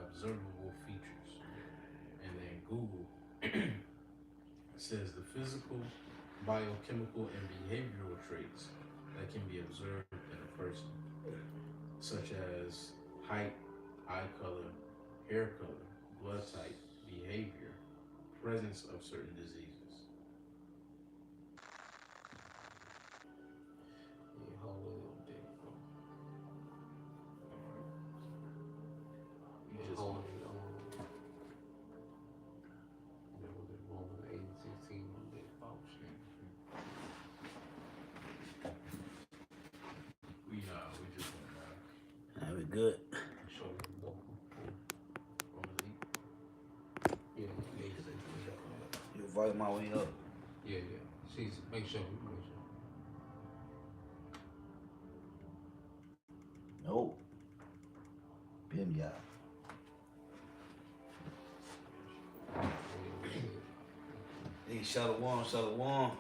observable features. And then Google says the physical, biochemical, and behavioral traits that can be observed in a person, such as height, eye color, hair color, blood type, behavior, presence of certain diseases. Yeah, hold on there, bro. You Yeah, just hold want it on. That was it, Roman 8 and 16 on that false shit. we just want That'd be good. to show you Romans 8. Yeah, 8 16. You volume my way up. Yeah, yeah. See, make sure, make sure. Nope. Bim ya. Hey, Shalom, Shalom. One.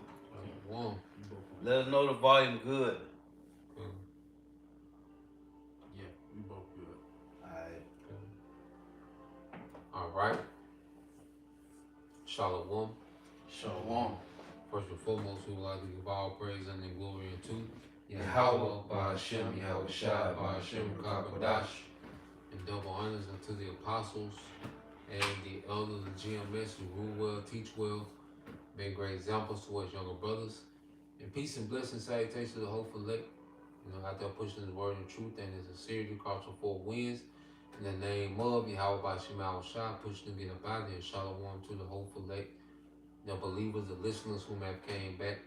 You both want, Let us know the volume good. yeah, we both good. Alright. All right. Shalom. Shalom. First and foremost, we would like to give all praise and glory unto Yahweh, Ba'Hashem, Yahweh Shai, Ba'Hashem, Kabadash, and double honors unto the apostles and the elders of GMS who rule well, teach well, make great examples to us younger brothers. And peace and blessing, salutations to the hopeful elect, out there pushing the word and truth and in sincerity across the four winds. In the name of Yahweh Ba'Hashem, Yahweh Shai, pushing to get up out there. Shalom to the hopeful elect, the believers, the listeners whom have came back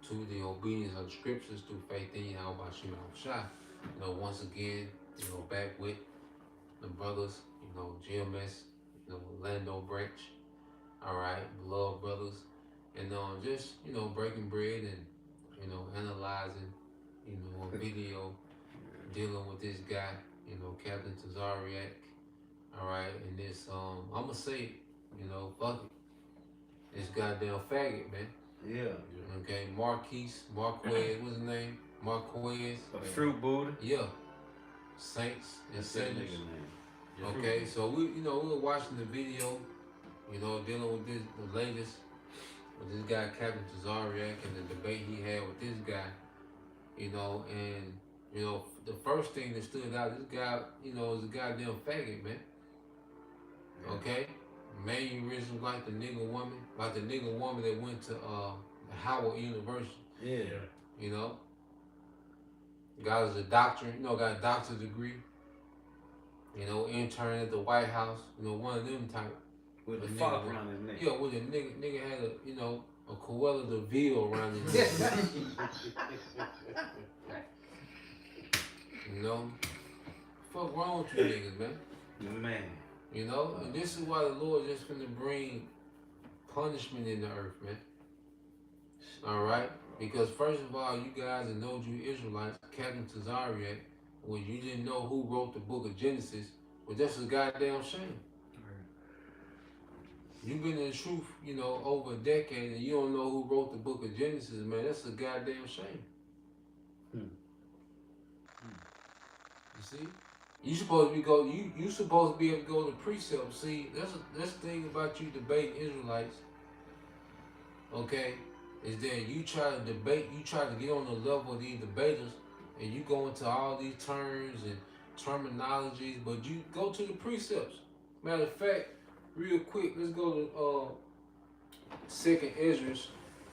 to the obedience of the scriptures through faith in Yahweh Ba'Hashem, Yahweh Shai. Once again, back with the brothers, GMS, Lando branch. All right, beloved brothers, and just breaking bread and analyzing, a video dealing with this guy, Captain Tazariak. All right, and this I'm gonna say it, fuck it, this goddamn faggot, man. Yeah. Okay, Marquez, what's his name? Marquez. A fruit Buddha. Yeah, Saints and That's that Sinners. nigga name. Yeah, Okay, so we were watching the video, dealing with the latest with this guy Captain Tazariak and the debate he had with this guy, and the first thing that stood out, this guy, is a goddamn faggot, man. Yeah. Okay, mannerisms like the nigga woman that went to Howard University. Yeah. Got a doctorate, got a doctor's degree. Intern at the White House. One of them type. With the nigga fuck around his neck. Yeah, with a nigga had a Cruella de Vil around his neck. Fuck wrong with you niggas, man. Man. And this is why the Lord just finna bring punishment in the earth, man. All right, because first of all, you guys are no Jew Israelites, Captain Tazariak, when you didn't know who wrote the book of Genesis, well, that's a goddamn shame. You've been in the truth, over a decade, and you don't know who wrote the book of Genesis, man. That's a goddamn shame. You see, you supposed to be able to go to precept. See, that's the thing about you debating Israelites. Okay, is that you try to get on the level of these debaters, and you go into all these terms and terminologies, but you go to the precepts. Matter of fact, real quick, let's go to Second Ezra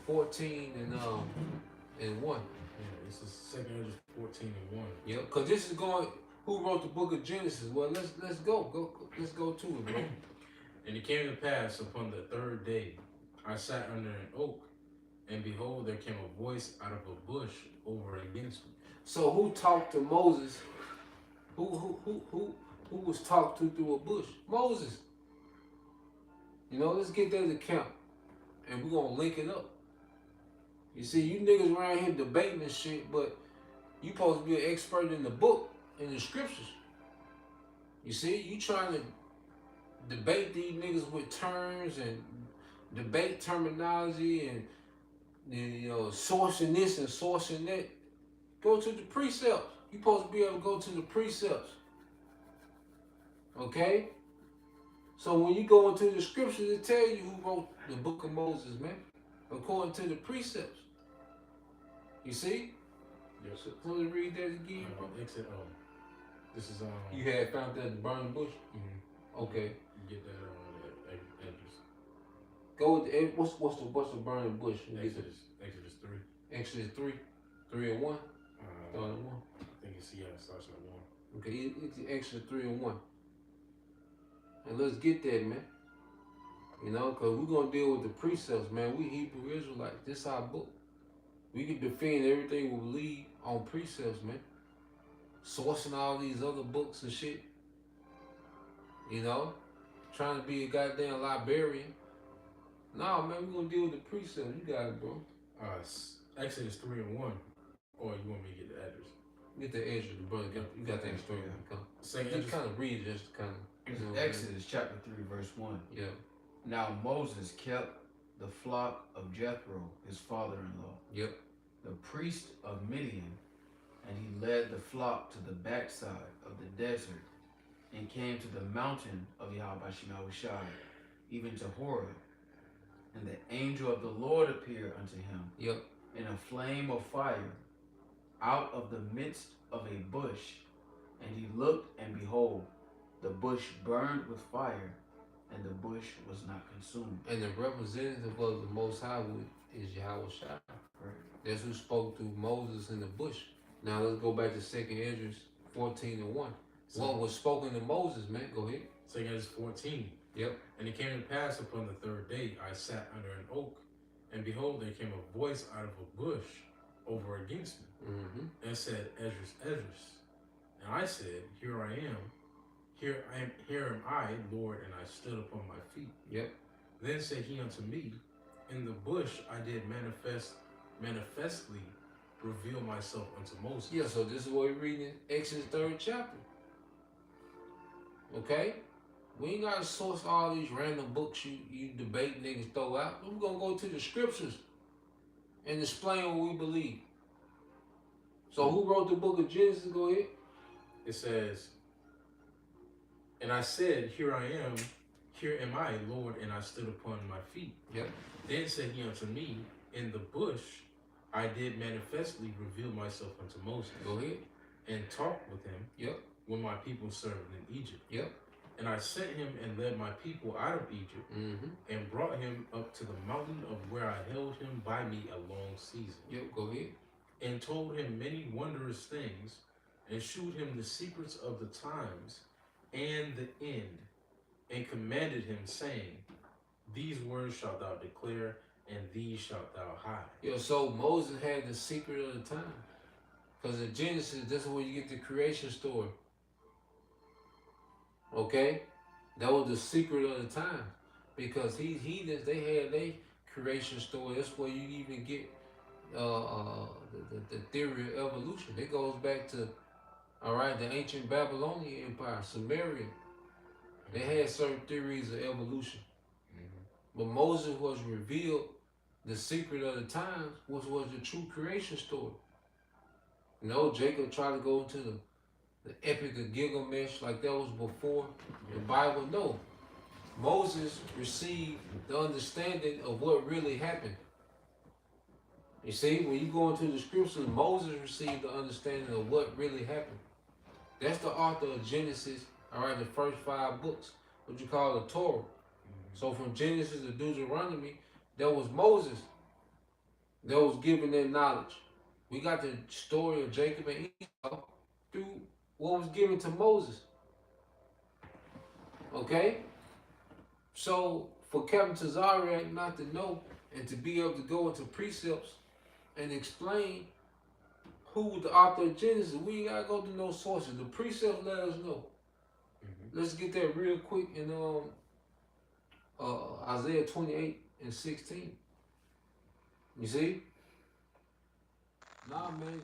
14 and 1. Yeah, this is 2 14 and 1. Yeah, because this is going. Who wrote the book of Genesis? Well, let's go. Let's go to it, bro. And it came to pass upon the third day, I sat under an oak, and behold, there came a voice out of a bush over against me. So who talked to Moses? Who was talked to through a bush? Moses. Let's get that account, and we're gonna link it up. You see, you niggas around here debating this shit, but you supposed to be an expert in the book, in the scriptures. You see, you trying to debate these niggas with terms and debate terminology and sourcing this and sourcing that. Go to the precepts. You supposed to be able to go to the precepts. Okay? So when you go into the scriptures, it tell you who wrote the book of Moses, man. According to the precepts. You see? Yep. So let me read that again, bro. Exit. This is You had found that in the burning bush? Mm-hmm. Okay. You get that Exodus. Go with the, what's the burning bush? Exodus 3. Exodus 3. 3 and 1. Start at 1. I think it's it starts at 1. Okay, it's Exodus 3 and 1. And let's get that, man. You know, because we're going to deal with the precepts, man. We Hebrew Israelites. This is our book. We can defend everything we believe on precepts, man. Sourcing all these other books and shit. You know? Trying to be a goddamn librarian. Nah, man, we're going to deal with the precepts. You got it, bro. Exodus 3 and 1. Or you want me to get the address? Get the edge of the brother. You got that story. Yeah. Just kind of read it, just kind of. Exodus chapter 3, verse 1. Yeah. Now Moses kept the flock of Jethro, his father-in-law, Yep. the priest of Midian, and he led the flock to the backside of the desert, and came to the mountain of Yahweh Shai, even to Horeb. And the angel of the Lord appeared unto him Yep. in a flame of fire out of the midst of a bush. And he looked, and behold, the bush burned with fire, and the bush was not consumed. And the representative of the Most High is Yahweh Shai. Right. That's who spoke to Moses in the bush. Now let's go back to 2nd Esdras 14 and 1. What was spoken to Moses, man? Go ahead. 2nd Esdras 14. Yep. And it came to pass upon the third day, I sat under an oak, and behold, there came a voice out of a bush over against me, and said, Esdras, Esdras. And I said, Here I am. Here am I, Lord, and I stood upon my feet. Yep. Then said he unto me, In the bush I did manifestly reveal myself unto Moses. Yeah, so this is what we're reading in Exodus 3rd chapter. Okay? We ain't got to source all these random books you debate niggas throw out. We're going to go to the scriptures and explain what we believe. So who wrote the book of Genesis? Go ahead. It says, And I said, Here I am, here am I, Lord, and I stood upon my feet. Yep. Then said he unto me, In the bush I did manifestly reveal myself unto Moses. Go ahead. And talked with him. Yep. When my people served in Egypt. Yep. And I sent him and led my people out of Egypt, and brought him up to the mountain of where I held him by me a long season. Yep, go ahead. And told him many wondrous things, and shewed him the secrets of the times and the end, and commanded him, saying, These words shalt thou declare, and these shalt thou hide. Yeah, so Moses had the secret of the time. Because in Genesis, this is where you get the creation story. Okay? That was the secret of the time. Because heathens, they had their creation story. That's where you even get the theory of evolution. It goes back to, the ancient Babylonian Empire, Sumerian. They had certain theories of evolution. But Moses was revealed the secret of the times, which was the true creation story. You know, Jacob tried to go into the epic of Gilgamesh like that was before the Bible. No. Moses received the understanding of what really happened. You see, when you go into the scriptures, Moses received the understanding of what really happened. That's the author of Genesis, the first 5 books, what you call the Torah. So from Genesis to Deuteronomy, that was Moses that was given that knowledge. We got the story of Jacob and Esau through what was given to Moses. Okay? So for Captain Tazariak not to know and to be able to go into precepts and explain who the author of Genesis, we ain't gotta go to no sources. The precepts let us know. Let's get that real quick in Isaiah 28 and 16. You see? Nah, man,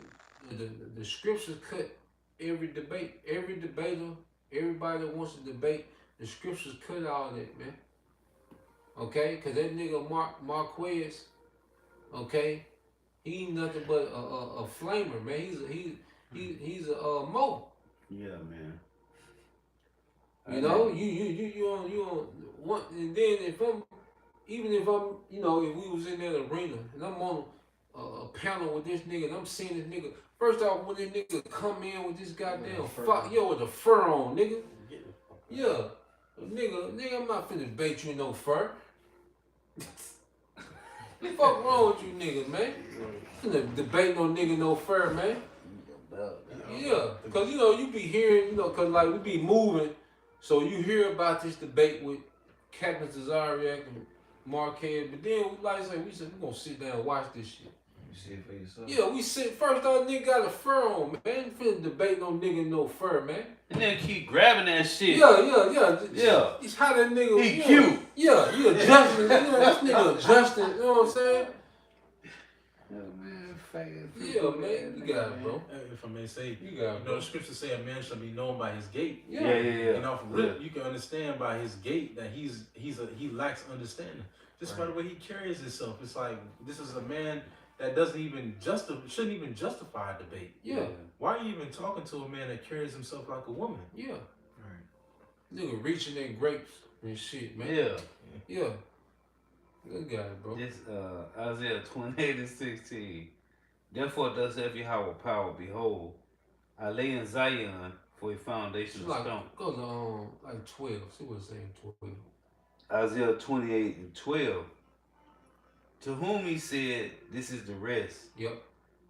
the scriptures cut every debate. Every debater, everybody that wants to debate, the scriptures cut all that, man. Okay? Because that nigga Marquez, okay, he ain't nothing but a flamer, man. He's a Mo. Yeah, man. You know, you on one, and then if I'm, if we was in that arena and I'm on a panel with this nigga and I'm seeing this nigga. First off, when this nigga come in with this goddamn with the fur on, nigga. Yeah, nigga, I'm not finna bait you no fur. The fuck wrong with you niggas, man? Finna debate no nigga no fur, man. Yeah, cause you be hearing, cause like we be moving, so you hear about this debate with Captain Cesariak and Marquez, but then like I said, we gonna sit down and watch this shit. You see it for yourself. Yeah, we sit first. Our nigga got a fur on, man. Finna debate no nigga no fur, man. And then keep grabbing that shit. Yeah. It's how that nigga. He cute. Yeah, he adjusting. This nigga adjusting. You know what I'm saying? Yeah, man, you got it, bro. If I may say, you got it, the scriptures say a man shall be known by his gait. Yeah. And off rip, you can understand by his gait that he lacks understanding. Just by the way he carries himself, it's like this is a man that shouldn't even justify a debate. Yeah. Why are you even talking to a man that carries himself like a woman? Yeah. Right. Nigga reaching their grapes and shit, man. Yeah. Good guy, bro. This Isaiah 28:16. Therefore thus saith Yahweh power, behold, I lay in Zion for a foundation of stone. Go to like 12. See what it's saying, 12. Isaiah 28:12. To whom he said, this is the rest. Yep.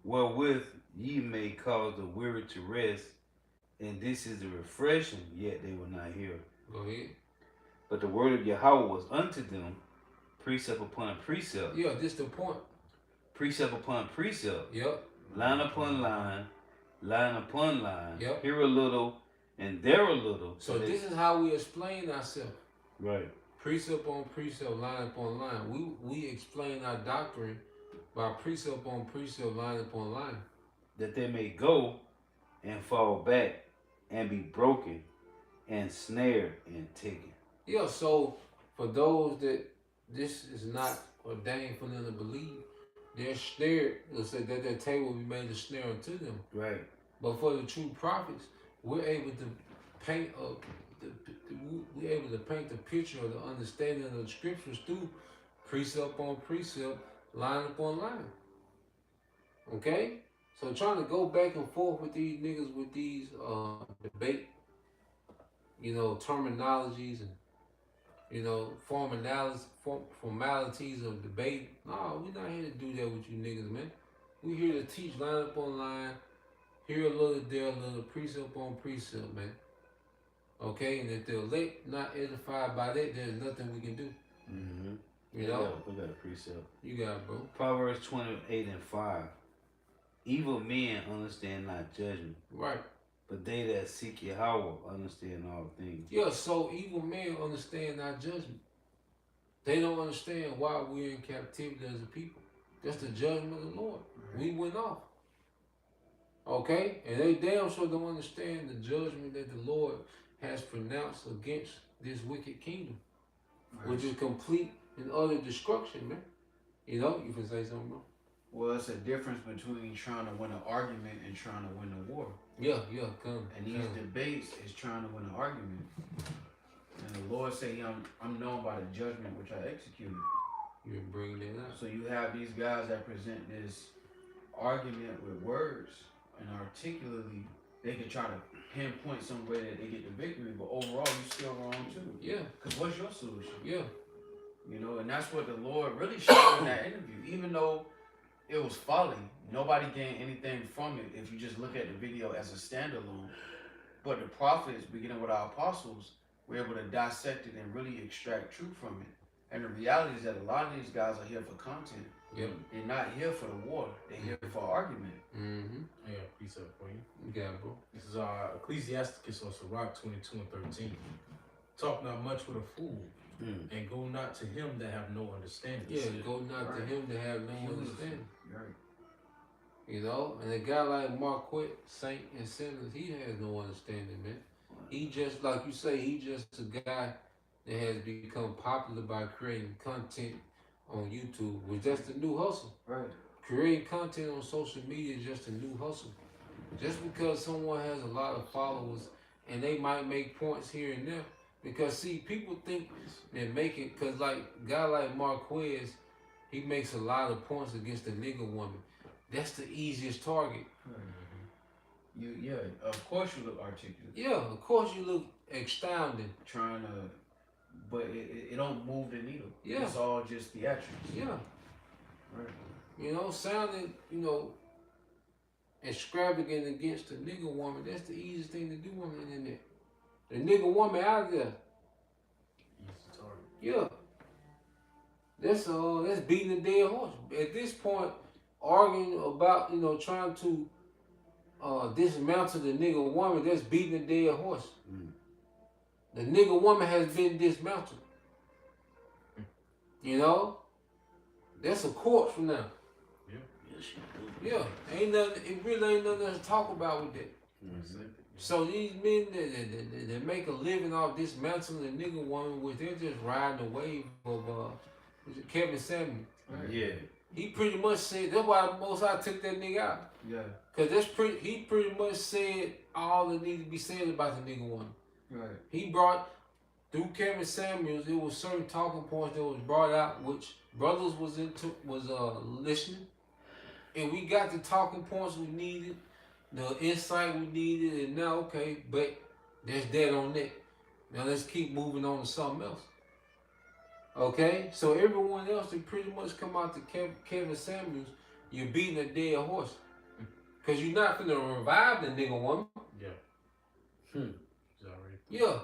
Wherewith ye may cause the weary to rest, and this is the refreshing, yet they will not hear. Go ahead. But the word of Yahweh was unto them, precept upon precept. Yeah, this the point. Precept upon precept. Yep. Line upon line, line upon line. Yep. Here a little, and there a little. So this is how we explain ourselves. Right. Precept on precept, line upon line. We explain our doctrine by precept on precept, line upon line. That they may go and fall back and be broken and snared and taken. Yeah, so for those that this is not ordained for them to believe, they're snared. Let's say that their table will be made a snare unto them. Right. But for the true prophets, we're able to paint the picture of the understanding of the scriptures through precept on precept, line upon line. Okay? So trying to go back and forth with these niggas with these debate, terminologies and formalities of debate. No, we're not here to do that with you niggas, man. We're here to teach line upon line, here a little, there a little, precept on precept, man. Okay, and if they're not edified by that, there's nothing we can do. Mm-hmm. You know? We got a precept. You got it, bro. Proverbs 28:5. Evil men understand not judgment. Right. But they that seek Yahweh understand all things. Yeah, so evil men understand not judgment. They don't understand why we're in captivity as a people. That's the judgment of the Lord. We went off. Okay? And they damn sure don't understand the judgment that the Lord has pronounced against this wicked kingdom, which is complete and utter destruction, man. You can say something, bro. Well, it's a difference between trying to win an argument and trying to win a war. Yeah, come. And these debates is trying to win an argument. And the Lord say, I'm known by the judgment which I executed. You're bringing it up. So you have these guys that present this argument with words and articulately, they can try to pinpoint some way that they get the victory, but overall you still wrong too. Yeah. Because what's your solution? Yeah. And that's what the Lord really showed in that interview. Even though it was folly, nobody gained anything from it if you just look at the video as a standalone. But the prophets, beginning with our apostles, were able to dissect it and really extract truth from it. And the reality is that a lot of these guys are here for content. Yep. They're not here for the war. They're here for argument. Mm-hmm. I got a precept for you. You got it, bro. This is Ecclesiasticus or Sirach 22:13. Talk not much with a fool, and go not to him that have no understanding. Yeah, go not to him that have no understanding. Right. And a guy like Marquette, Saint and Simmons, he has no understanding, man. He just, like you say, he just a guy that has become popular by creating content on YouTube, which that's the new hustle. Right. Creating content on social media is just a new hustle. Just because someone has a lot of followers and they might make points here and there. Because see, people think they're making, cause like a guy like Marquez, he makes a lot of points against the nigga woman. That's the easiest target. Yeah, of course you look articulate. Yeah, of course you look astounding. Trying to, but it don't move the needle. Yeah. It's all just theatrics. Yeah. Right. You know, sounding, extravagant against the nigga woman, that's the easiest thing to do on the internet. The nigga woman out there. Easy target. Yeah. That's beating a dead horse. At this point, arguing about, trying to dismantle the nigga woman, that's beating a dead horse. The nigga woman has been dismantled. You know? That's a corpse from now. Yeah, ain't nothing. It really ain't nothing to talk about with that. So these men that make a living off dismantling the nigga woman, which they're just riding the wave of Kevin Samuel. Right. Yeah. He pretty much said that's why most I took that nigga out. Yeah. Cause he pretty much said all that needed to be said about the nigga woman. Right. He brought through Kevin Samuels, there was certain talking points that was brought out, which brothers was listening. And we got the talking points we needed, the insight we needed, and now, okay, but that's dead on that. Now let's keep moving on to something else. Okay? So everyone else that pretty much come out to Kevin Samuels, you're beating a dead horse. Because you're not going to revive the nigga woman. Yeah. It's already. Yeah.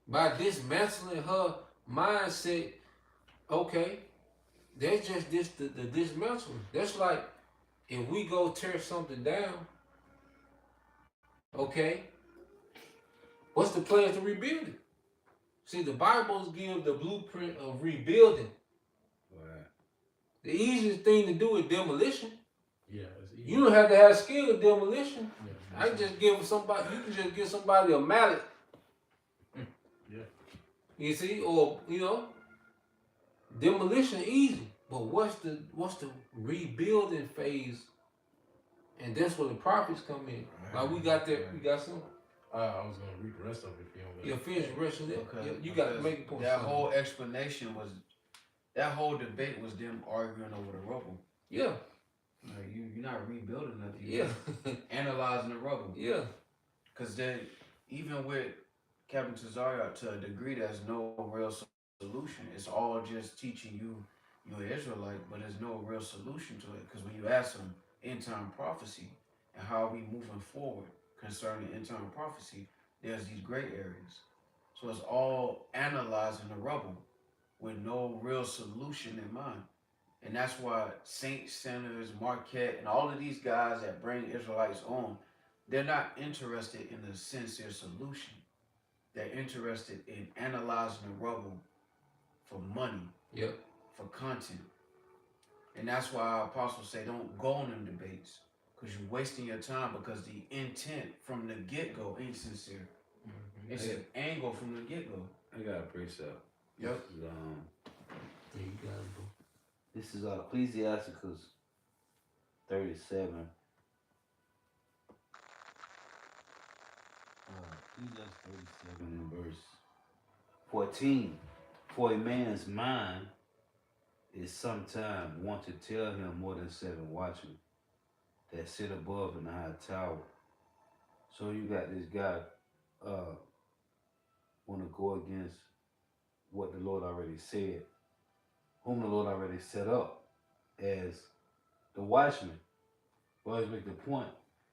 By dismantling her mindset, okay, that's just the dismantling. That's like, if we go tear something down, okay, what's the plan to rebuild it? See, the Bible gives the blueprint of rebuilding. Right. The easiest thing to do is demolition. Yeah, it's easy. You don't have to have skill with demolition. Yeah, I can just give somebody. You can just give somebody a mallet. Yeah. You see, or demolition easy. But what's the rebuilding phase? And that's where the prophets come in. Like we got that. We got some. I was gonna read the rest of it if you don't. Yeah, finish the rest of that. Okay. Yeah, you got to make a point. That whole explanation was, that whole debate was them arguing over the rubble. Yeah. Like you're not rebuilding nothing. Yeah. Analyzing the rubble. Yeah. Because then, even with Captain Tazariot, to a degree, there's no real solution. It's all just teaching you're an Israelite, but there's no real solution to it. Because when you ask them end-time prophecy and how are we moving forward concerning end-time prophecy, there's these gray areas. So it's all analyzing the rubble with no real solution in mind. And that's why Saint Sanders, Marquette, and all of these guys that bring Israelites on, they're not interested in a sincere solution. They're interested in analyzing the rubble for money, Yep. for content. And that's why our apostles say don't go on them debates, because you're wasting your time, because the intent from the get-go ain't sincere. It's an angle from the get-go. I got a precept. Yep. Yeah, you got it, bro. This is Ecclesiasticus 37. Ecclesiastes 37 and verse 14. For a man's mind is sometime want to tell him more than 7 watchmen that sit above in the high tower. So you got this guy want to go against what the Lord already said, whom the Lord already set up as the watchman. We always make the point.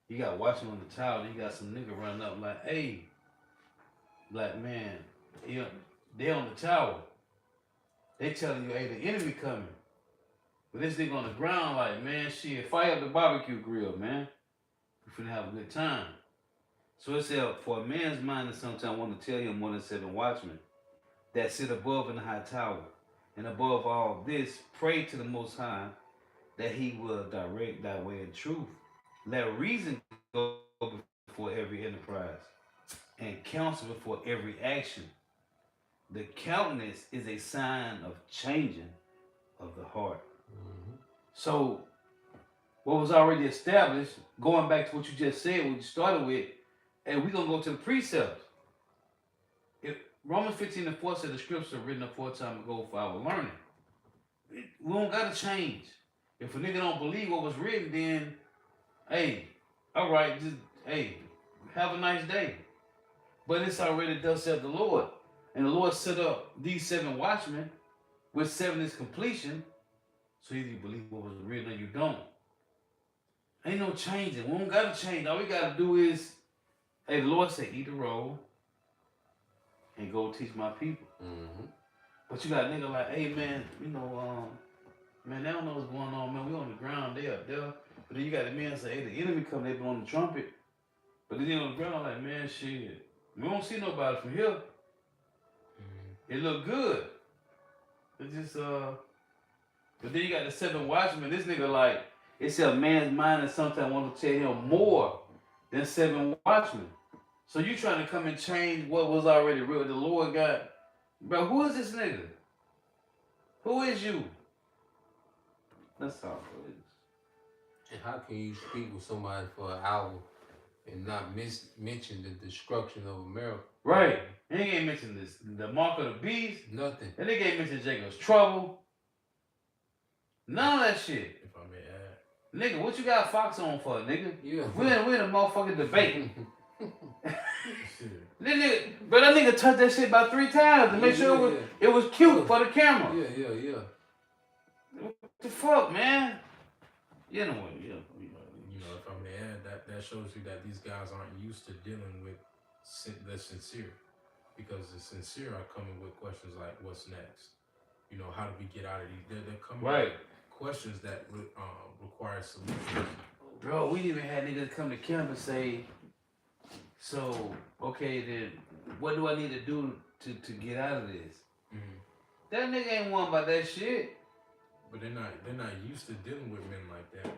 You got watchman on the tower, and you got some nigga running up like, hey, like, man, they on the tower. They telling you, hey, the enemy coming. But this nigga on the ground like, man, shit, fire up the barbecue grill, man. We finna have a good time. So it said, for a man's mind is sometimes want to tell him more than 7 watchmen that sit above in the high tower. And above all this, pray to the Most High that he will direct thy way in truth. Let reason go before every enterprise and counsel before every action. The countenance is a sign of changing of the heart. Mm-hmm. So, what was already established, going back to what you just said, what you started with, and we're going to go to the precepts. Romans 15:4 said the scriptures are written aforetime ago for our learning. We don't gotta change. If a nigga don't believe what was written, then hey, all right, just hey, have a nice day. But it's already thus said the Lord. And the Lord set up these 7 watchmen, with 7 is completion. So either you believe what was written or you don't. Ain't no changing. We don't gotta change. All we gotta do is, hey, the Lord said, eat the roll and go teach my people. Mm-hmm. But you got a nigga like, hey man, man, they don't know what's going on, man. We on the ground, they up there. But then you got the men say, hey, the enemy come, they blowing the trumpet. But then they on the ground like, man, shit. We don't see nobody from here. Mm-hmm. It look good. It just but then you got the 7 watchmen. This nigga like, it's a man's mind and sometimes want to tell him more than 7 watchmen. So you trying to come and change what was already real. The Lord got, bro, who is this nigga? Who is you? That's all it is. And how can you speak with somebody for an hour and not mention the destruction of America? Right. And he ain't mentioned this. The mark of the beast. Nothing. And they ain't mentioned Jacob's trouble. None of that shit. If I may add. Nigga, what you got Fox on for, nigga? Yeah. We in a motherfucking debate. Shit. But that nigga touched that shit about 3 times to make sure it was cute for the camera. Yeah. What the fuck, man? You know what? You know, if I may add, that shows you that these guys aren't used to dealing with the sincere, because the sincere are coming with questions like, "What's next?" You know, how do we get out of these? They're coming with questions that require solutions. Bro, we even had niggas come to camp and say, "So, okay, then, what do I need to do to get out of this?" Mm-hmm. That nigga ain't one about that shit. But they're not used to dealing with men like that.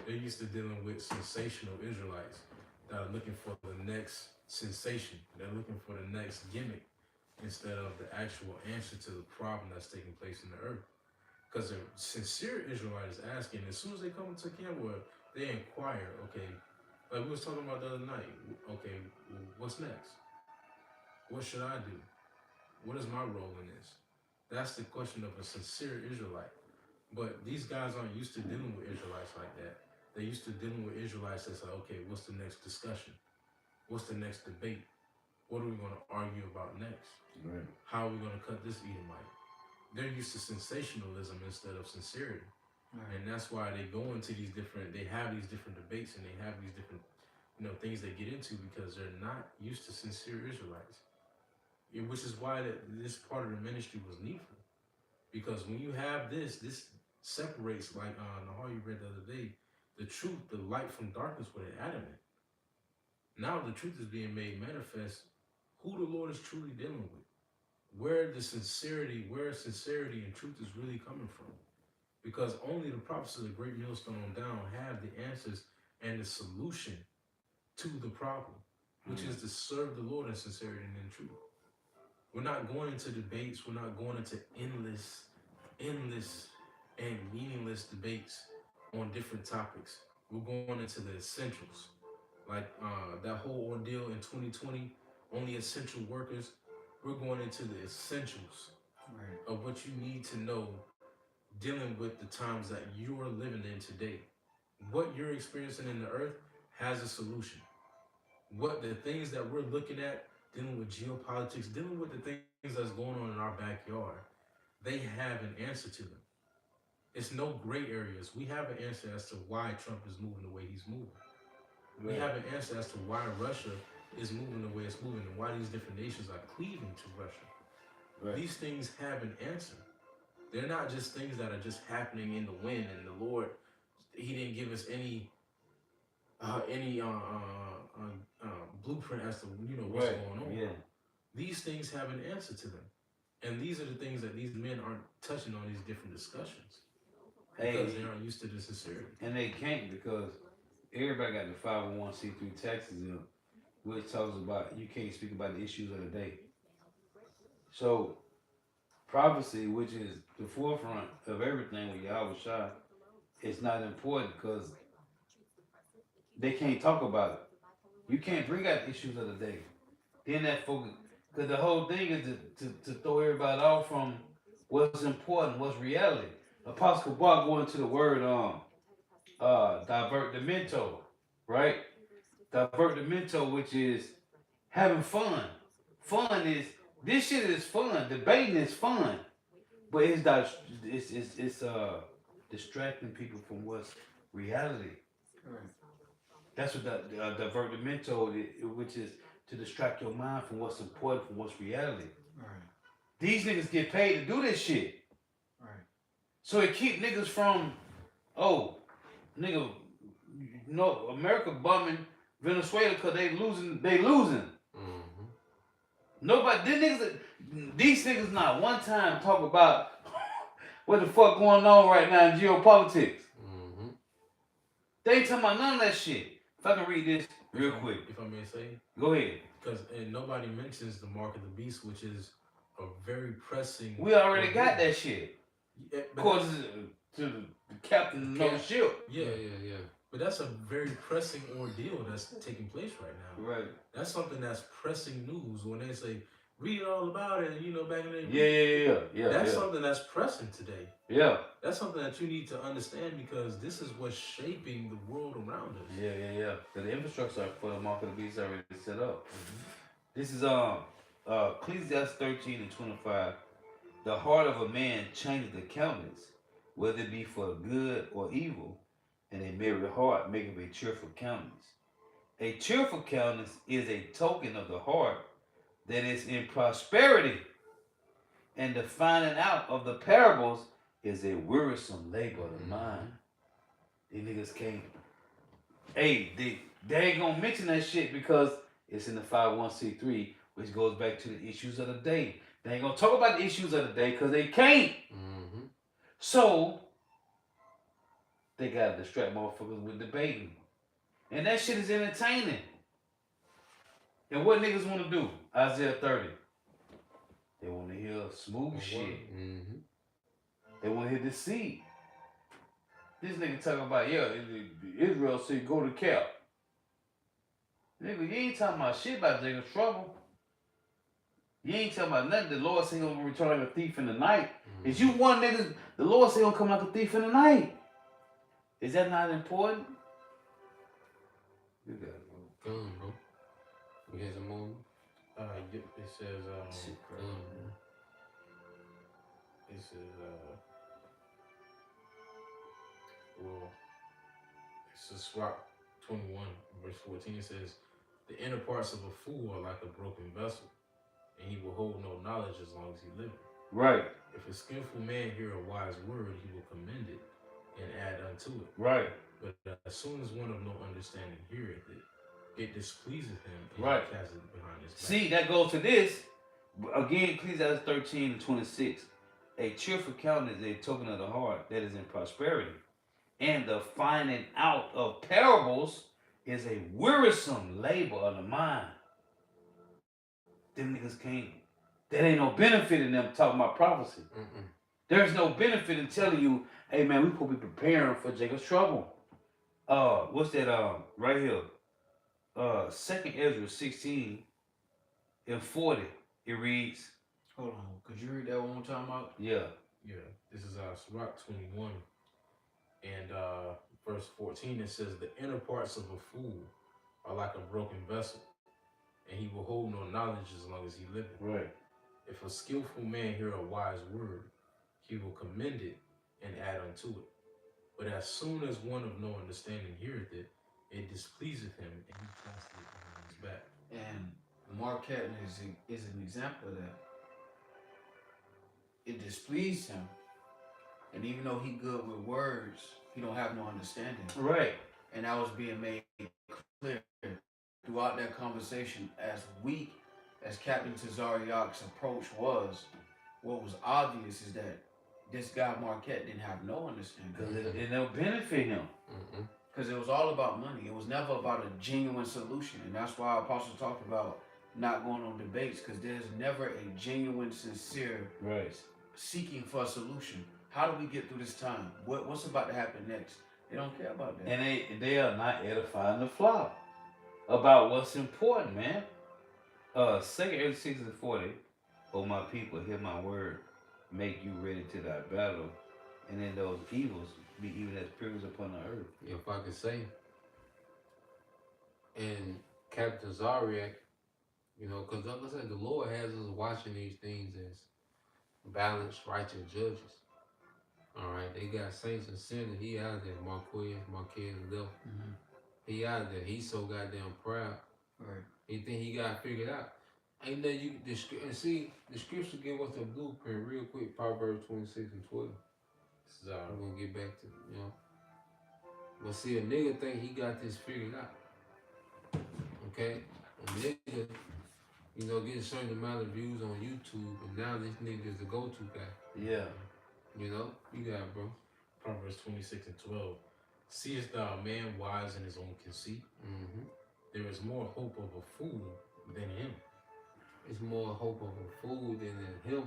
They're used to dealing with sensational Israelites that are looking for the next sensation. They're looking for the next gimmick instead of the actual answer to the problem that's taking place in the earth. Because a sincere Israelite is asking, as soon as they come into camp, where they inquire, okay, like we was talking about the other night, okay, what's next? What should I do? What is my role in this? That's the question of a sincere Israelite. But these guys aren't used to dealing with Israelites like that. They're used to dealing with Israelites that's like, okay, what's the next discussion? What's the next debate? What are we going to argue about next? Right. How are we going to cut this Edomite? They're used to sensationalism instead of sincerity. Right. And that's why they go into these different, they have these different debates and they have these different, things they get into, because they're not used to sincere Israelites. Which is why this part of the ministry was needful. Because when you have this separates, like Nahar you read the other day, the truth, the light from darkness with an adamant. Now the truth is being made manifest, who the Lord is truly dealing with. Where sincerity and truth is really coming from. Because only the prophets of the great millstone on down have the answers and the solution to the problem, which is to serve the Lord in sincerity and in truth. We're not going into debates, we're not going into endless and meaningless debates on different topics. We're going into the essentials. Like that whole ordeal in 2020, only essential workers. We're going into the essentials of what you need to know dealing with the times that you are living in today. What you're experiencing in the earth has a solution. What the things that we're looking at, dealing with geopolitics, dealing with the things that's going on in our backyard, they have an answer to them. It's no gray areas. We have an answer as to why Trump is moving the way he's moving. Right. We have an answer as to why Russia is moving the way it's moving and why these different nations are cleaving to Russia. Right. These things have an answer. They're not just things that are just happening in the wind, and the Lord, He didn't give us any blueprint as to what's going on. Yeah. These things have an answer to them, and these are the things that these men aren't touching on these different discussions because they aren't used to the sincerity. And they can't, because everybody got the 501c3 taxes in, which talks about you can't speak about the issues of the day. So prophecy, which is the forefront of everything with Yahweh Shah, is not important because they can't talk about it. You can't bring out issues of the day. Then that focus, Because the whole thing is to throw everybody off from what's important, what's reality. Apostle Bar going to the word divertimento, right? Divertimento, which is having fun. Fun is this shit is fun. Debating is fun, but it's distracting people from what's reality. Right. That's what the divertimento, which is to distract your mind from what's important, from what's reality. Right. These niggas get paid to do this shit, Right. so it keep niggas from oh nigga, no America bumming Venezuela because they losing. They losing. Mm-hmm. Nobody, these niggas not one time talk about what the fuck going on right now in geopolitics. Mm-hmm. They ain't talking about none of that shit. If I can read this real If I, quick, if I may say, go ahead. because nobody mentions the mark of the beast, which is a very pressing. We already ordeal. got that shit. Yeah, Of but course, to the captain of the ship. yeah, Yeah. but that's a very pressing ordeal that's taking place right now. Right. That's something that's pressing news when they say read all about it. You know, back in the Yeah. that's something that's pressing today. Yeah. That's something that you need to understand because this is what's shaping the world around us. Yeah. The infrastructure for the market of beast already set up. This is Ecclesiastes 13:25. The heart of a man changes the countenance, whether it be for good or evil, and a merry heart maketh a cheerful countenance. A cheerful countenance is a token of the heart that is in prosperity, and the finding out of the parables is a wearisome labor of the mind. These niggas can't. Hey, they ain't gonna mention that shit because it's in the 501c3, which goes back to the issues of the day. They ain't gonna talk about the issues of the day because they can't. Mm-hmm. So they gotta distract motherfuckers with debating. And that shit is entertaining. And what niggas wanna do? Isaiah 30. They wanna hear smooth shit. Mm-hmm. They wanna hear deceit. This nigga talking about, yeah, Israel said go to Cap. Nigga, you ain't talking about shit about Jacob's trouble. You ain't talking about nothing. The Lord said he gonna return like a thief in the night. Mm-hmm. Is you one nigga, the Lord said he gonna come like a thief in the night. Is that not important? You got it, bro. Gun, bro. You got some more? Yep, it says Shit, bro. it says well, it's a Sirach 21 verse 14. It says the inner parts of a fool are like a broken vessel, and he will hold no knowledge as long as he liveth. Right. If a skillful man hear a wise word, he will commend it and add unto it. Right. But as soon as one of no understanding heareth it, it displeaseth him and Right. he casteth it behind his back. See, that goes to this. Again, Ecclesiastes 13:26. A cheerful countenance is a token of the heart that is in prosperity. And the finding out of parables is a wearisome labor of the mind. Them niggas can't. That ain't no benefit in them talking about prophecy. Mm-mm. There's no benefit in telling you, hey man, we supposed to be preparing for Jacob's trouble. What's that right here? 2nd Ezra 16:40. It reads, Hold on. Could you read that one more time out? yeah. Yeah, this is Sirach 21 and verse 14. It says, the inner parts of a fool are like a broken vessel, and he will hold no knowledge as long as he liveth. Right. If a skillful man hear a wise word, he will commend it and add unto it. But as soon as one of no understanding heareth it, it displeaseth him, and he casteth it behind his back. And Marquette is an example of that. It displeased him. And even though he good with words, he don't have no understanding. Right. And that was being made clear throughout that conversation. As weak as Captain Tazariak's approach was, what was obvious is that this guy Marquette didn't have no understanding. Because it don't benefit him. Mm-mm. Because it was all about money. It was never about a genuine solution. And that's why Apostle talked about not going on debates, because there's never a genuine, sincere Right. seeking for a solution. How do we get through this time? What's about to happen next? They don't care about that. And they are not edifying the flock about what's important, man. Second 86 and 40. O my people, hear my word, make you ready to thy battle, and in those evils be even as perils upon the earth. If I could say, and Captain Zaryak, because like I said, the Lord has us watching these things as balanced, righteous judges. All right, they got saints and sinners. He out there, Marquez left. Mm-hmm. He out there. He's so goddamn proud. Right. He think he got it figured out. Ain't that you? And see, the scripture give us the blueprint real quick. Proverbs 26 and 12. So, I'm gonna get back to But see, a nigga think he got this figured out. Okay, a nigga, get a certain amount of views on YouTube, and now this nigga is the go-to guy. Yeah. You got it, bro. Proverbs 26 and 12. Seest thou a man wise in his own conceit? Mm-hmm. There is more hope of a fool than him. It's more hope of a fool than in him,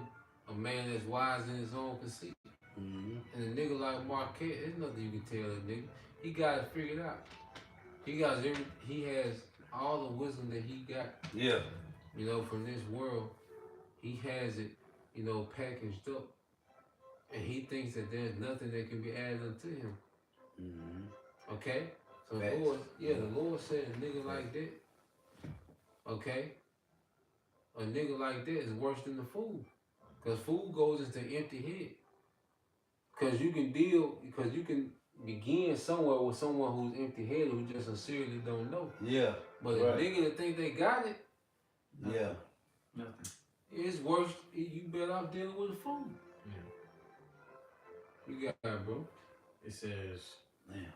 a man that's wise in his own conceit. Mm-hmm. And a nigga like Marquette, there's nothing you can tell that nigga. He got it figured out. He has all the wisdom that he got, Yeah. from this world. He has it, packaged up. And he thinks that there's nothing that can be added unto him. Mm-hmm. Okay? So Facts. the Lord said a nigga like that, okay? A nigga like that is worse than the fool. Because fool goes into empty head. Because you can begin somewhere with someone who's empty headed who just sincerely don't know. Yeah. But a nigga that think they got it, Yeah. Nothing. it's worse. You better off dealing with a fool. Yeah. You got it, bro. It says, Man.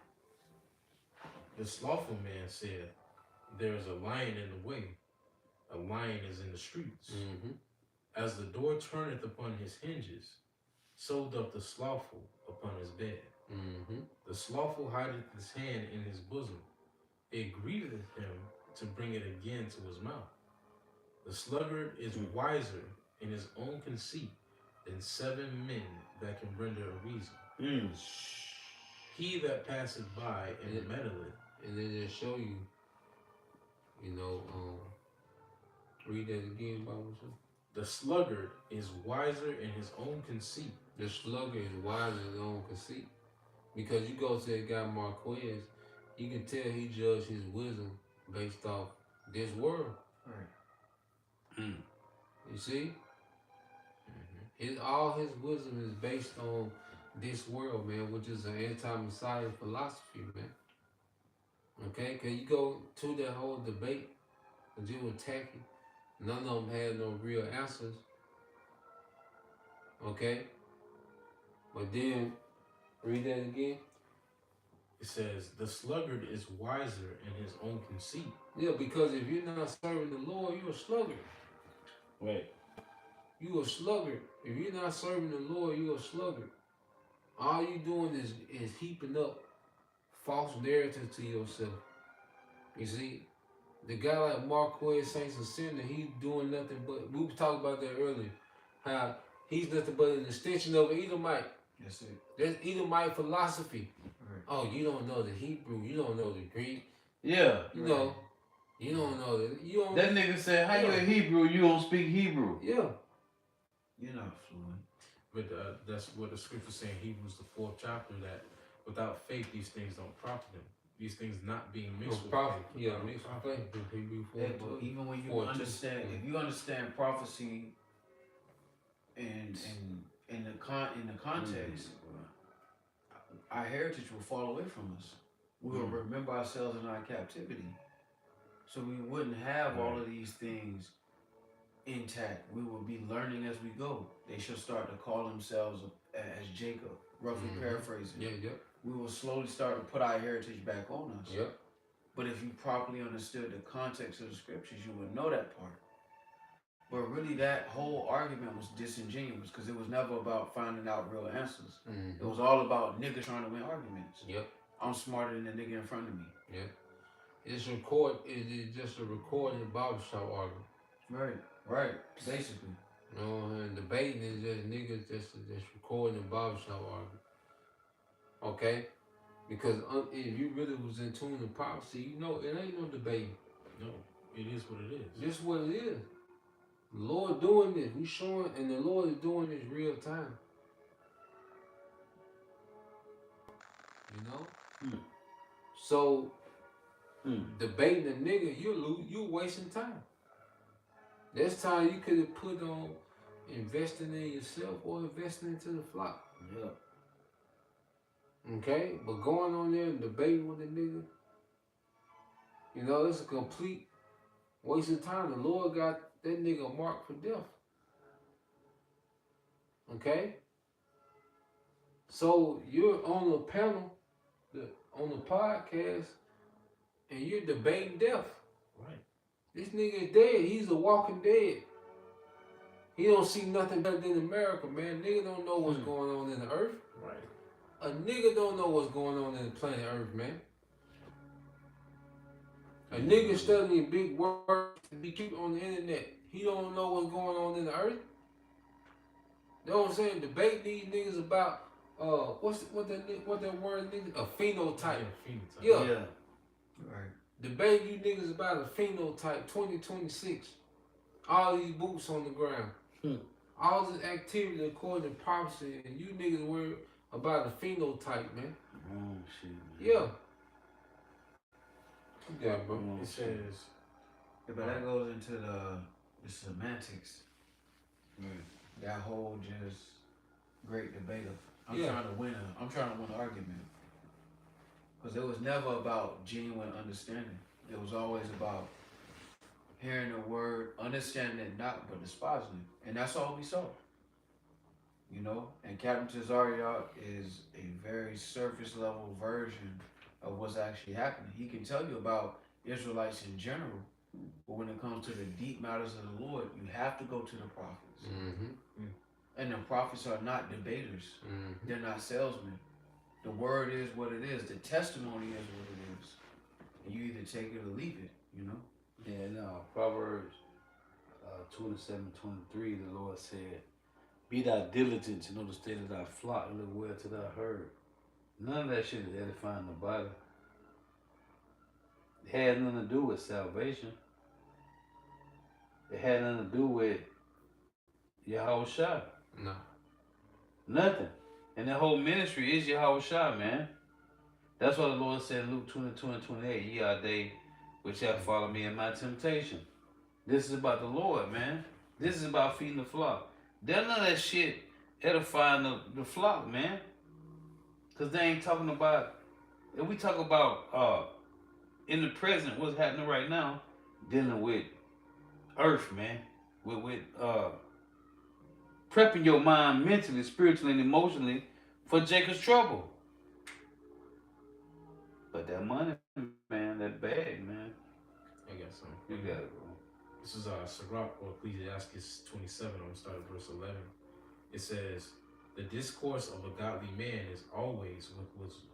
the slothful man said, there is a lion in the way. A lion is in the streets. Mm-hmm. As the door turneth upon his hinges, so doth the slothful upon his bed. Mm-hmm. The slothful hideth his hand in his bosom. It grieveth him to bring it again to his mouth. The sluggard is wiser in his own conceit than 7 men that can render a reason. Mm. He that passeth by and meddleth. And then just show you, read that again, Bible. The sluggard is wiser in his own conceit. The sluggard is wise in his own conceit. Because you go to that guy Marquez, you can tell he judged his wisdom based off this world. Right. Mm. You see? All his wisdom is based on this world, man, which is an anti-Messiah philosophy, man. Okay? Because you go to that whole debate that you were attacking, none of them had no real answers. Okay? But then, read that again. It says, the sluggard is wiser in his own conceit. Yeah, because if you're not serving the Lord, you're a sluggard. Right. You're a sluggard. If you're not serving the Lord, you're a sluggard. All you doing is heaping up false narratives to yourself. You see, the guy like Marquez Saints and Sinner, he's doing nothing but, we were talking about that earlier, how he's nothing but an extension of Edomite. That's it. That's Edomite philosophy. Right. Oh, you don't know the Hebrew, you don't know the Greek, Yeah. you know, you don't know that. You don't. That nigga said, how you a Hebrew? You don't speak Hebrew. Yeah. You're not fluent. But that's what the scripture saying, Hebrews the 4th chapter, that without faith these things don't profit them. These things not being mixed with Prophet. faith. Yeah, mixed with faith. Hebrew 4. Yeah, but even when you 4:2. understand, if you understand prophecy and in the context, our heritage will fall away from us. We will remember ourselves in our captivity. So we wouldn't have all of these things intact. We will be learning as we go. They shall start to call themselves as Jacob, roughly paraphrasing. Yeah, yep. We will slowly start to put our heritage back on us. Yep. But if you properly understood the context of the scriptures, you would know that part. But really, that whole argument was disingenuous because it was never about finding out real answers. It was all about niggas trying to win arguments. Yep. I'm smarter than the nigga in front of me. Yep. It is just a recording barbershop argument. Right. Basically. And debating is just niggas just recording a barbershop argument. Okay? Because if you really was in tune to prophecy, it ain't no debating. No. It is what it is. This is what it is. The Lord doing this. We showing, and the Lord is doing this real time. You know? Hmm. So Hmm. debating a nigga, you wasting time. That's time you could have put on investing in yourself or investing into the flock. Yeah. Okay? But going on there and debating with a nigga, you know, it's a complete waste of time. The Lord got that nigga marked for death. Okay? So you're on the panel, on the podcast, and you're debating death. Right. This nigga is dead. He's a walking dead. He don't see nothing better than America, man. Nigga don't know what's going on in the earth. Right. A nigga don't know what's going on in the planet Earth, man. A nigga studying big words to be cute on the internet. He don't know what's going on in the earth. You know what I'm saying? Debate these niggas about what that word nigga? A phenotype. Yeah, Yeah. Right. Debate you niggas about a phenotype 2026. All these boots on the ground. All this activity according to prophecy, and you niggas worry about a phenotype, man. Oh shit, man. Yeah. Yeah, bro. It says, Yeah, but that goes into the semantics. That whole just great debate of I'm trying to win an argument. Because it was never about genuine understanding. It was always about hearing the word, understanding it not, but despising it. And that's all we saw. You know? And Captain Tazariot is a very surface level version of what's actually happening. He can tell you about Israelites in general, but when it comes to the deep matters of the Lord, you have to go to the prophets. Mm-hmm. And the prophets are not debaters. Mm-hmm. They're not salesmen. The word is what it is. The testimony is what it is. And you either take it or leave it, you know? Yeah, no. Proverbs 27:23, the Lord said, "Be thou diligent to know the state of thy flock, and look well to thy herd." None of that shit is edifying the body. It had nothing to do with salvation. It had nothing to do with Yahweh Shai. No. Nothing. And the whole ministry is Yahweh Shai, man. That's why the Lord said in Luke 22:28, "Ye are they which have followed me in my temptation." This is about the Lord, man. This is about feeding the flock. There's none of that shit edifying the flock, man. Because they ain't talking about, if we talk about in the present, what's happening right now, dealing with earth, man. With prepping your mind mentally, spiritually, and emotionally for Jacob's trouble. But that money, man, that bag, man. I got something. You got it, bro. This is Sirach or Ecclesiastes 27. I'm gonna start at verse 11. It says, "The discourse of a godly man is always with wisdom,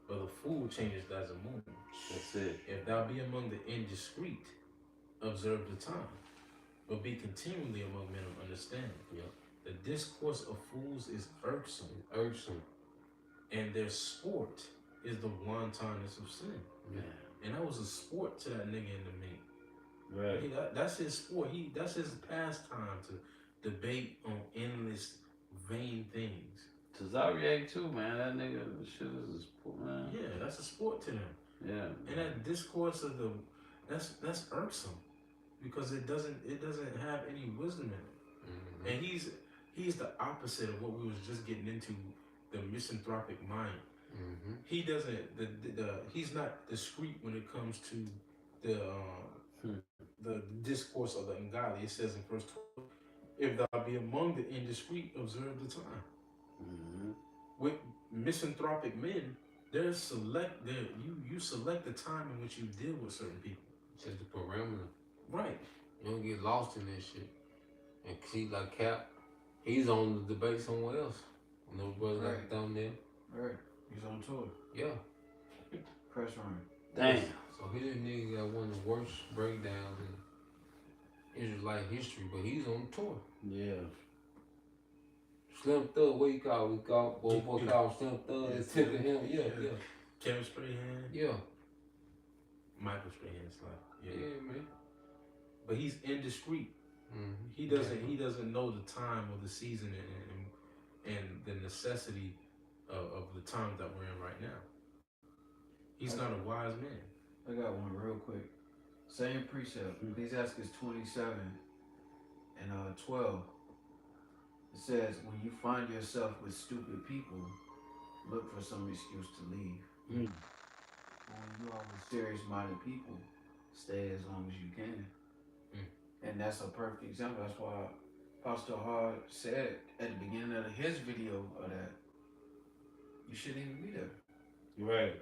but the fool changes as a moon. That's it. If thou be among the indiscreet, observe the time, but be continually among men of understanding. Yep. The discourse of fools is irksome, and their sport is the wantonness of sin." Yeah. And that was a sport to that nigga in the meat. Right. That's his sport. That's his pastime to debate on endless vain things. Tazariak too, man. That nigga, shit is a sport, man. Yeah, that's a sport to them. Yeah. And that discourse of that's irksome because it doesn't have any wisdom in it. Mm-hmm. And he's the opposite of what we was just getting into, the misanthropic mind. Mm-hmm. He doesn't he's not discreet when it comes to the discourse of the ungodly. It says in verse 12, "If thou be among the indiscreet, observe the time." Mm-hmm. With misanthropic men, you select the time in which you deal with certain people. Just the parameter. Right. You don't get lost in that shit. And see, like Cap, he's on the debate somewhere else. No brother got Right. the thumbnail. Right. He's on tour. Yeah. Press run. Damn. So he didn't nigga got one of the worst breakdowns in Israelite history, but he's on tour. Yeah. Slim Thug, what you call it? We call Slim Thug. It's tipping him. Yeah. Chemistry hand. Yeah. Michael Strahan's life. Yeah, Yeah. man. But he's indiscreet. Mm-hmm. He doesn't know the time or the season and the necessity of the time that we're in right now. He's not a wise man. I got one real quick. Same precept. Ecclesiastes 27 and 12. It says, when you find yourself with stupid people, look for some excuse to leave. Mm. When you are with serious-minded people, stay as long as you can. And that's a perfect example. That's why Pastor Hard said at the beginning of his video of that, you shouldn't even be there. Right.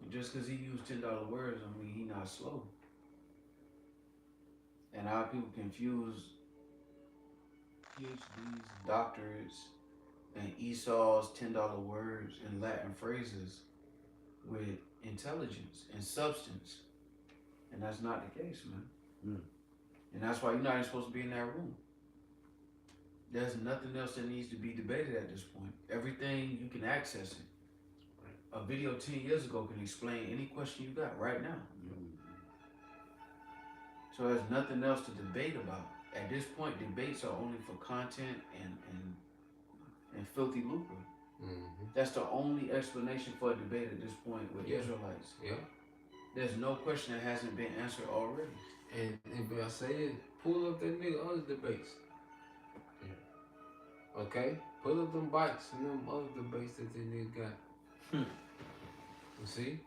Just because he used $10 words, I mean, he not slow. And our people confuse PhDs, doctorates, and Esau's $10 words and Latin phrases with intelligence and substance. And that's not the case, man. Mm. And that's why you're not even supposed to be in that room. There's nothing else that needs to be debated at this point. Everything, you can access it. A video 10 years ago can explain any question you got right now. Mm. So there's nothing else to debate about. At this point, debates are only for content and filthy lucre. Mm-hmm. That's the only explanation for a debate at this point with Israelites. Yeah. There's no question that hasn't been answered already. And if I say it, pull up that nigga other debates. Yeah. Okay? Pull up them bikes and them other debates that the nigga got. You see?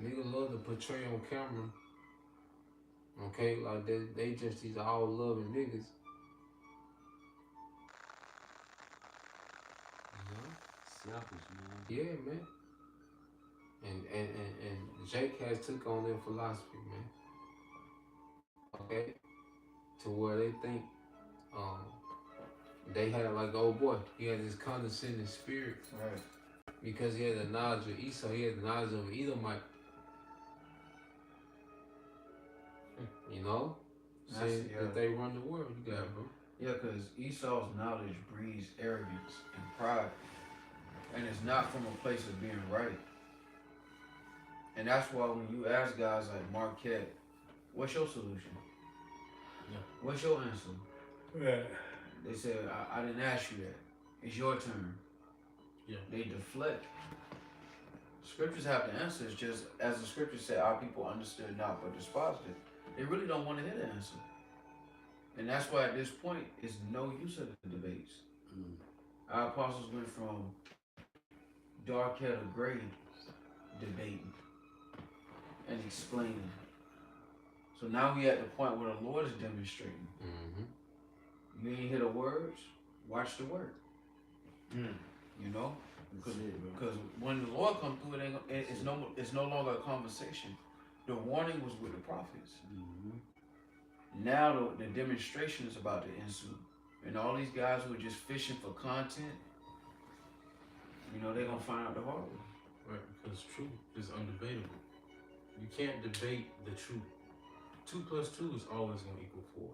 Nigga love to portray on camera. Okay? Like they just these all loving niggas. You know? Selfish, man. Yeah, man. And Jake has took on their philosophy, man. Okay? To where they think they had like old boy, he had this condescending spirit. Right. Because he had the knowledge of Esau, he had the knowledge of Edomite. You know? Saying that they run the world. You got it, bro. Yeah, because Esau's knowledge breeds arrogance and pride. And it's not from a place of being right. And that's why when you ask guys like Marquette, what's your solution? Yeah. What's your answer? Yeah. They said, I didn't ask you that. It's your turn. Yeah. They deflect. Scriptures have the answers, just as the scriptures say, our people understood not but despised it. They really don't want to hear the answer. And that's why at this point, it's no use of the debates. Mm. Our apostles went from dark hair to gray debating and explaining. So now we at the point where the Lord is demonstrating. Mm-hmm. You ain't hear the words, watch the word. Mm. You know? That's it, bro. Because when the Lord come through, it's no longer a conversation. The warning was with the prophets. Mm-hmm. Now the demonstration is about to ensue. And all these guys who are just fishing for content, you know, they're going to find out the hard way. Right, because truth is undebatable. You can't debate the truth. 2 plus 2 is always going to equal 4.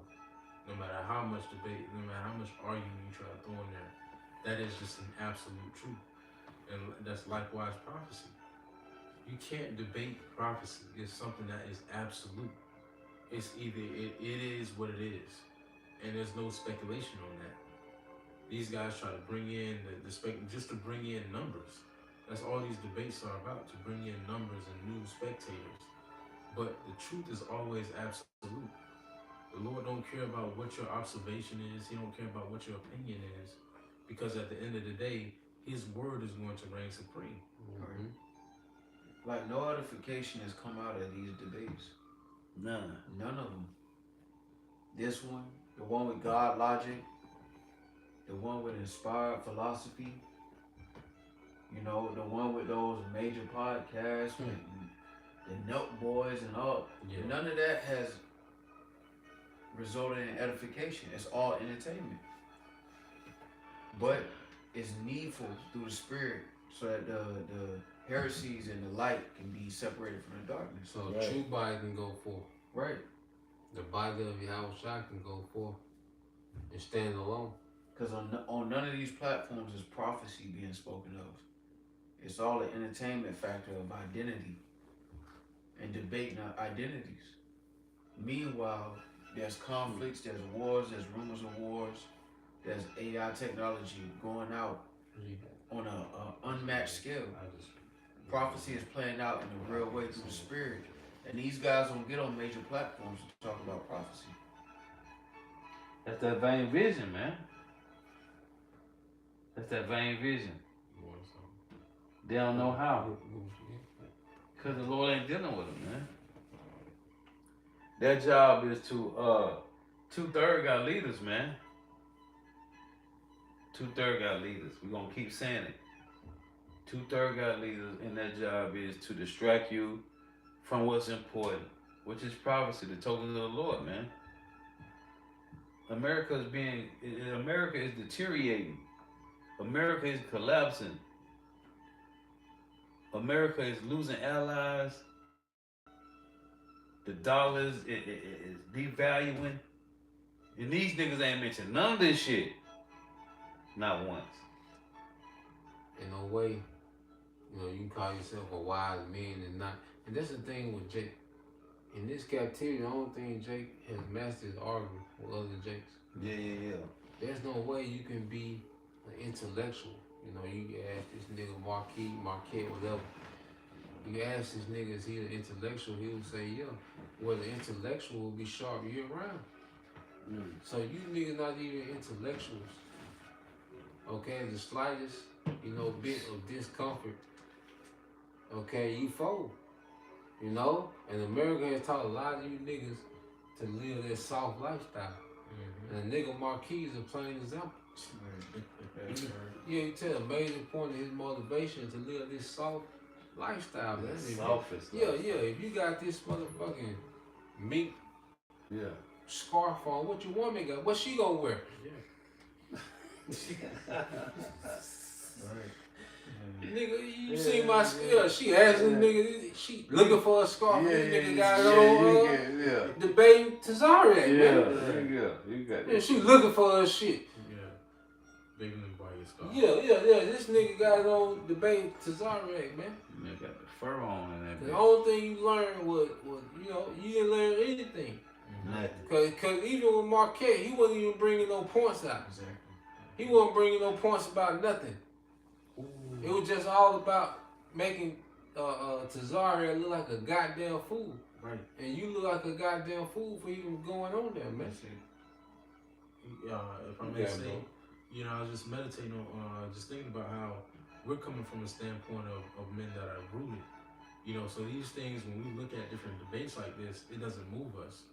No matter how much debate, no matter how much argument you try to throw in there, that is just an absolute truth. And that's likewise prophecy. You can't debate prophecy. It's something that is absolute. It's either it is what it is. And there's no speculation on that. These guys try to bring in just to bring in numbers. That's all these debates are about, to bring in numbers and new spectators. But the truth is always absolute. The Lord don't care about what your observation is. He don't care about what your opinion is. Because at the end of the day, his word is going to reign supreme. Mm-hmm. Like no edification has come out of these debates. None. None of them. This one, the one with God logic, the one with inspired philosophy, you know, the one with those major podcasts, with the Note Boys and all. Yeah. None of that has resulted in edification. It's all entertainment. But it's needful through the Spirit so that the heresies and the light can be separated from the darkness. So Right. true body can go forth. Right. The body of Yahweh can go forth and stand alone. Because on none of these platforms is prophecy being spoken of. It's all an entertainment factor of identity. and debating our identities. Meanwhile, there's conflicts, there's wars, there's rumors of wars, there's AI technology going out on a unmatched scale. Prophecy is playing out in a real way through the spirit. And these guys don't get on major platforms to talk about prophecy. That's that vain vision, man. That's that vain vision. They don't know how. Because the Lord ain't dealing with them, man. Their job is to, 2/3 got leaders, man. 2/3 got leaders. We're going to keep saying it. 2/3 got leaders, and their job is to distract you from what's important, which is prophecy, the token of the Lord, man. America is deteriorating. America is collapsing. America is losing allies. The dollar is devaluing. And these niggas ain't mentioned none of this shit. Not once. In no way, you can call yourself a wise man and not. And that's the thing with Jake. In this captivity, the only thing Jake has mastered is arguing with other Jakes. Yeah. There's no way you can be an intellectual. You can ask this nigga Marquette, whatever. You can ask this nigga, is he an intellectual? He will say, yeah. Well, the intellectual will be sharp year round. So you niggas not even intellectuals. Okay, the slightest, bit of discomfort, okay, you fold. And America has taught a lot of you niggas to live this soft lifestyle. And the nigga Marquis is a plain example. You tell a major point of his motivation to live this soft lifestyle, man. Softest. Yeah. If you got this motherfucking mink scarf on, what your woman got? What she gonna wear? Right. Nigga, you see my she asking nigga, she looking for a scarf. Nigga got it on debating Tazariak, man. You got it. She looking for her shit. Yeah. They can buy your scarf. Yeah. This nigga got it on debating Tazariak, man. You got the fur on and that. The only thing you learned was you didn't learn anything. Nothing. Cause even with Marquette, he wasn't even bringing no points out. Exactly. He wasn't bringing no points about nothing. It was just all about making Tazariak look like a goddamn fool. Right. And you look like a goddamn fool for even going on there, man. If I may say, I was just meditating on, just thinking about how we're coming from a standpoint of men that are rooted. So these things, when we look at different debates like this, it doesn't move us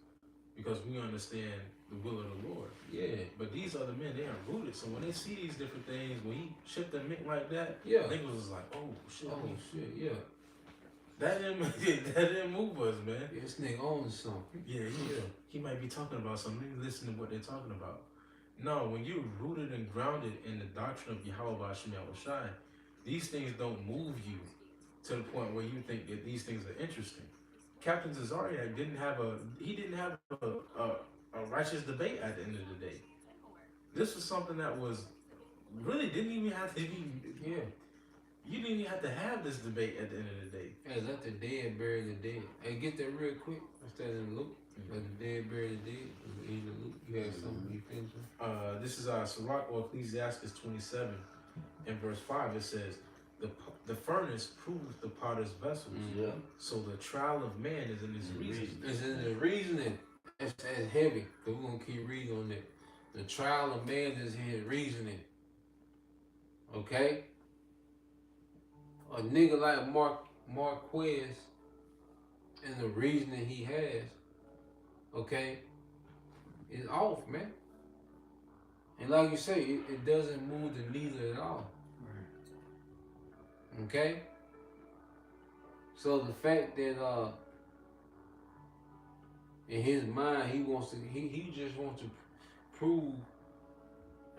because we understand the will of the Lord. Yeah. But these other men, they are rooted. So when they see these different things, when he shipped them like that, niggas was like, oh shit, yeah. That didn't move us, man. This nigga owns something. Yeah. He might be talking about something. Listen to what they're talking about. No, when you're rooted and grounded in the doctrine of Yahweh Hashem Yahushai, these things don't move you to the point where you think that these things are interesting. Captain Tazariak didn't have a righteous debate at the end of the day. This was something that was really didn't even have to be. Yeah. You didn't even have to have this debate at the end of the day. Hey, let the dead bury the dead. Hey, get that real quick. Instead of Luke. Let the dead bury the dead. In Luke, you had something you finished. This is Sirach or Ecclesiastes 27 in verse 5. It says, the furnace proves the potter's vessels. Yeah. So the trial of man is in his reason. It's in the reasoning. That's heavy. Because we're going to keep reading on that. The trial of man is in his reasoning. Okay? A nigga like Marquez and the reasoning he has, okay, is off, man. And like you say, it doesn't move the needle at all. Right. Okay? So the fact that in his mind he just wants to prove,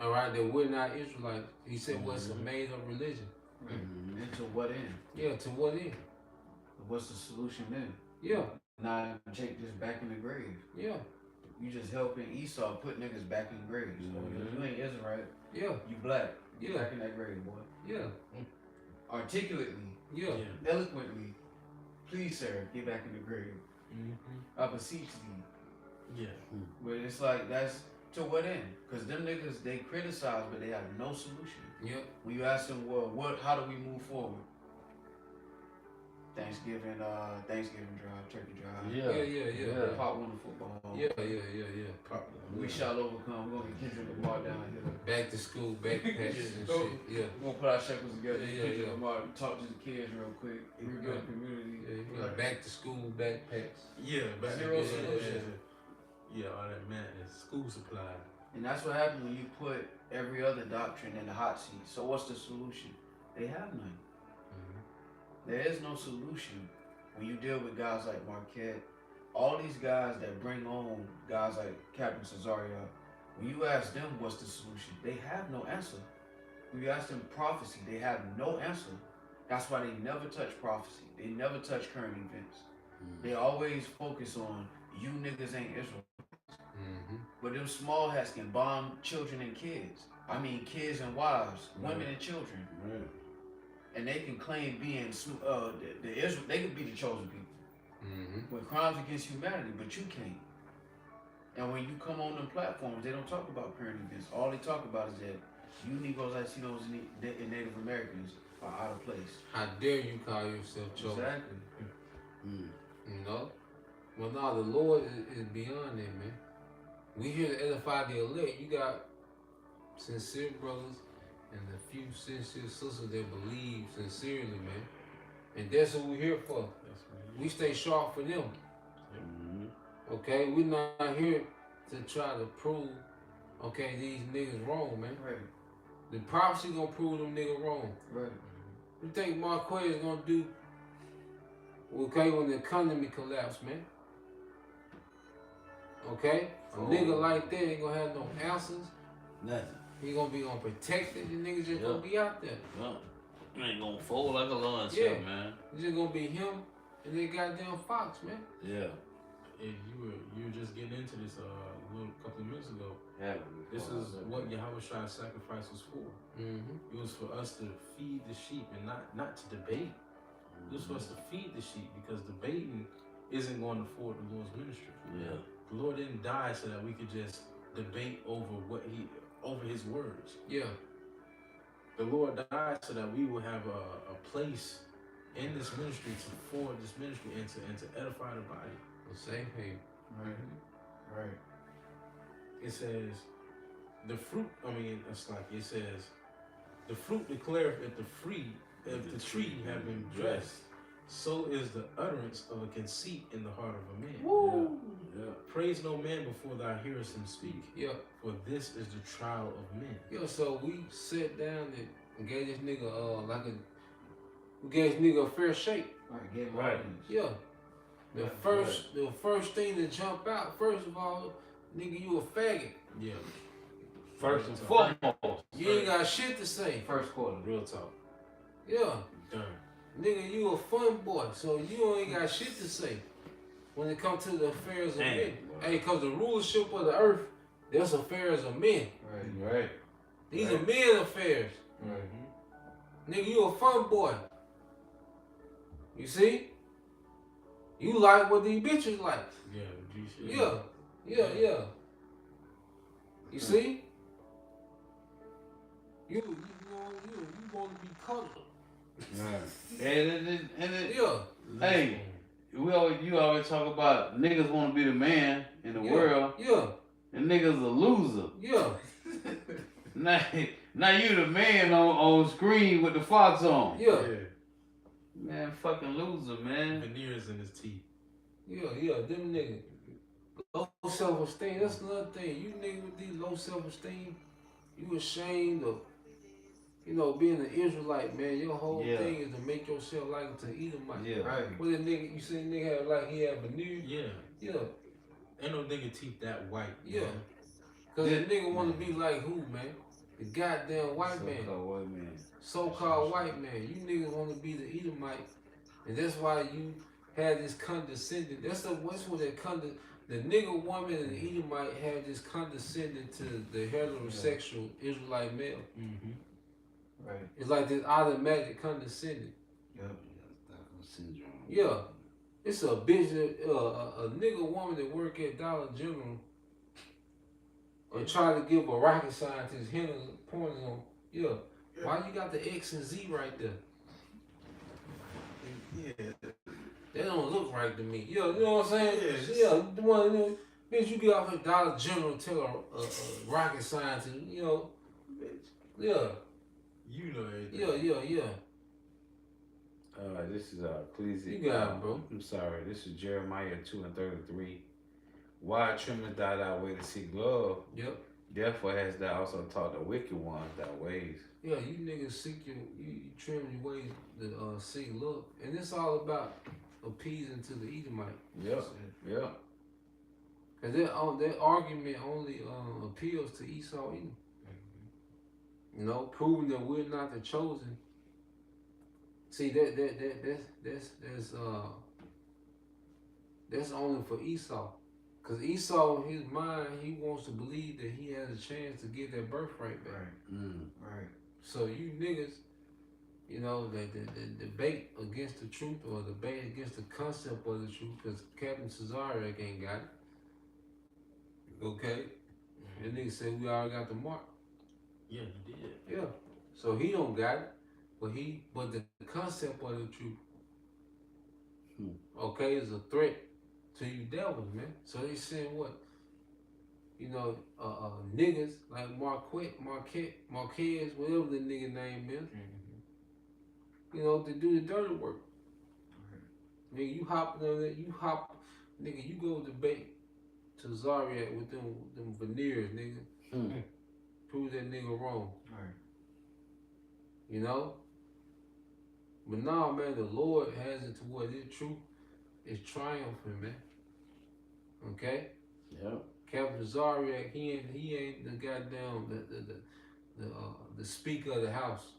all right, that we're not Israelites. He said, well, it's a made up religion. Right. And to what end? Yeah, to what end? What's the solution then? Yeah. Not Jake just back in the grave. Yeah. You just helping Esau put niggas back in graves. You ain't Israelite. Yeah. You black. Yeah. Back in that grave, boy. Yeah. Articulately. Yeah. Eloquently. please, sir, get back in the grave. I beseech thee. Yeah. But it's like, that's to what end? Because them niggas, they criticize, but they have no solution. Yep. When you ask them, well, how do we move forward? Thanksgiving drive, turkey drive. Yeah. Pop won the football. Yeah. Pop. We shall overcome. We're gonna get Kendrick Lamar down here. Back to school, backpacks and shit. Yeah. We're gonna put our shekels together. Yeah. Kendrick Lamar, talk to the kids real quick. Rebuild the community. Yeah, you got back to school backpacks. Yeah, back Zero yeah, solution. Yeah, all that madness. School supply. And that's what happens when you put every other doctrine in the hot seat. So what's the solution? They have none. There is no solution when you deal with guys like Marquette, all these guys that bring on guys like Captain Cesario. When you ask them what's the solution, they have no answer. When you ask them prophecy, they have no answer. That's why they never touch prophecy. They never touch current events. They always focus on, you niggas ain't Israel. But them small hats can bomb children and kids. I mean kids and wives, women and children. Right. And they can claim being the Israel. They could be the chosen people with crimes against humanity, but you can't. And when you come on them platforms, they don't talk about current events. All they talk about is that you Negroes, Latinos, and Native Americans are out of place. How dare you call yourself chosen? Exactly. You know? Well, no, the Lord is beyond that, man. We here to edify the elect. You got sincere brothers and a few sincere sisters that believe sincerely, man. And that's what we're here for. We stay sharp for them. Okay? We're not here to try to prove, okay, these niggas wrong, man. Right. The prophecy gonna prove them niggas wrong. Right. You think Marquez is gonna do, okay, when the economy collapse, man? Okay? A nigga like that ain't gonna have no answers. Nothing. He gonna be unprotected. The niggas just gonna be out there. You ain't gonna fold like a lawn Yeah. man. It's just gonna be him and that goddamn Fox, man. Yeah. And you were just getting into this a little couple of minutes ago. Yeah. This is what Yahweh's sacrifice was for. It was for us to feed the sheep and not to debate. It was for us to feed the sheep, because debating isn't going to forward the Lord's ministry. Yeah. The Lord didn't die so that we could just debate over his words. Yeah. The Lord died so that we would have a place in this ministry to forward this ministry and to edify the body. The same thing. Right. It says, the fruit, it says, the fruit declareth that the tree have been dressed. So is the utterance of a conceit in the heart of a man. Woo! Yeah. Praise no man before thou hearest him speak. Yeah. For this is the trial of men. Yeah, so we sat down and gave this nigga we gave this nigga a fair shake. Right. Get Right. Yeah. The first thing to jump out, first of all, nigga, you a faggot. Yeah. First and foremost. You ain't got shit to say. First quarter. Real talk. Yeah. Done. Nigga, you a fun boy, so you ain't got shit to say when it comes to the affairs of men. Hey, cause the rulership of the earth, that's affairs of men. Right. These are men affairs. Nigga, you a fun boy. You see? You like what these bitches like. Yeah. Yeah. You see? You want to be cuddled. Right. And Yeah. hey, you always talk about niggas want to be the man in the world, Yeah. and niggas a loser. Yeah. Now you the man on screen with the fox on. Yeah. Man, fucking loser, man. Veneers in his teeth. Yeah. Them niggas. Low self-esteem. That's another thing. You niggas with these low self-esteem, you ashamed of, being an Israelite, man. Your whole thing is to make yourself like to Edomite. Yeah. Right. What that nigga, you see a nigga have like he had veneer? Yeah. Yeah. Ain't no nigga teeth that white. Yeah. Man. Cause that nigga wanna be like who, man? The goddamn white man. So-called white man. So-called white man. You niggas wanna be the Edomite. And that's why you had this condescending. That's what the nigga woman and the Edomite have this condescending to the heterosexual Israelite male. Right. It's like this automatic condescending. Yep. Syndrome. Yeah. It's a bitch that a nigga woman that work at Dollar General and try to give a rocket scientist hinters pointers on why you got the X and Z right there? Yeah. That don't look right to me. You know what I'm saying? Yeah. The one, bitch, you get off at Dollar General and tell a rocket scientist, Bitch, yeah, you know everything. yeah. This is Ecclesiastes. You got it, bro. I'm sorry. This is Jeremiah 2:33. Why trimmest thou thy way to seek love? Yep. Therefore hast thou also taught the wicked ones thy ways. Yeah, you niggas seek you trim your ways to seek love. And it's all about appeasing to the Edomite. Yep. Yep. Because that argument only appeals to Esau Edom. Proving that we're not the chosen. See that's only for Esau. Cause Esau in his mind, he wants to believe that he has a chance to get that birthright back. Right. So you niggas, the debate against the truth or debate against the concept of the truth, because Captain Cesariak ain't got it. Okay? That nigga said we already got the mark. Yeah, he did. Yeah. So he don't got it. But the concept of the truth, okay, is a threat to you devils, man. So they saying what? Niggas like Marquez, whatever the nigga name is, to do the dirty work. Nigga, you go debate to Zariak with them veneers, nigga. Prove that nigga wrong. Right. But nah, man, the Lord has it to where this truth is triumphant, man. Okay? Yep. Captain Zariak, he ain't the goddamn the speaker of the house.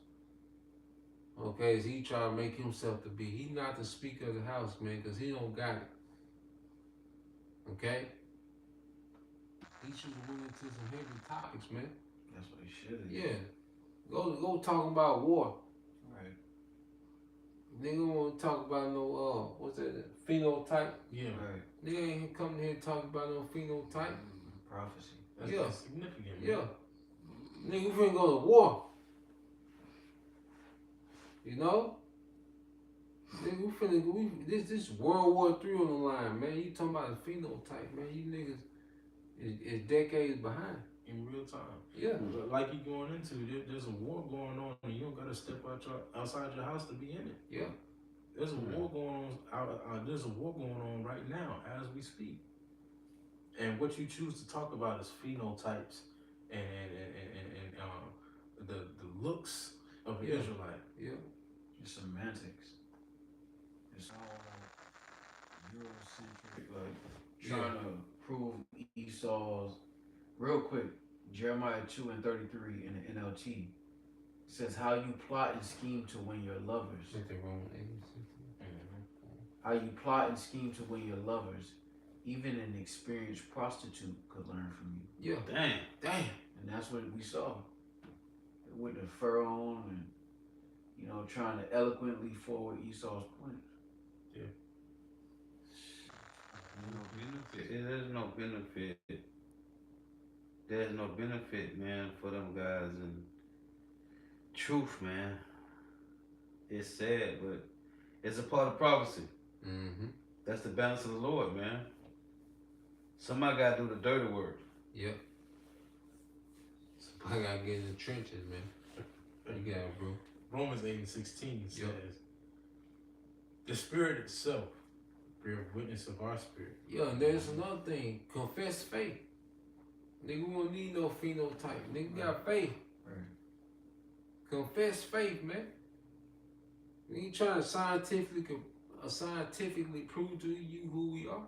Okay, as he try to make himself to be. He not the speaker of the house, man, because he don't got it. Okay? He should have went into some heavy topics, man. That's what he should have. Yeah. Go talk about war. Right. Nigga want to talk about no what's that phenotype? Yeah. Right. Nigga ain't coming here talking about no phenotype. Prophecy. That's significant. Man. Yeah. Nigga, we finna go to war. Nigga, this World War III on the line, man. You talking about a phenotype, man. You niggas is decades behind. In real time. Yeah. Like you going into, there's a war going on and you don't gotta step outside your house to be in it. Yeah. There's a war going on. There's a war going on right now as we speak. And what you choose to talk about is phenotypes and the looks of an Israelite. Yeah. It's semantics. It's all Eurocentric, trying to prove Esau's. Real quick, Jeremiah 2:33 in the NLT says, "How you plot and scheme to win your lovers." How you plot and scheme to win your lovers, even an experienced prostitute could learn from you. Yeah. Damn. And that's what we saw with the fur on and trying to eloquently forward Esau's point. Yeah. There's no benefit. There's no benefit, man, for them guys. And truth, man, it's sad, but it's a part of prophecy. Mm-hmm. That's the balance of the Lord, man. Somebody got to do the dirty work. Yep. Somebody got to get in the trenches, man. You got it, bro. Romans 8:16 says, the Spirit itself bear witness of our spirit. Yeah, and there's another thing. Confess faith. Nigga, we don't need no phenotype. Nigga got faith. Right. Confess faith, man. We ain't trying to scientifically prove to you who we are.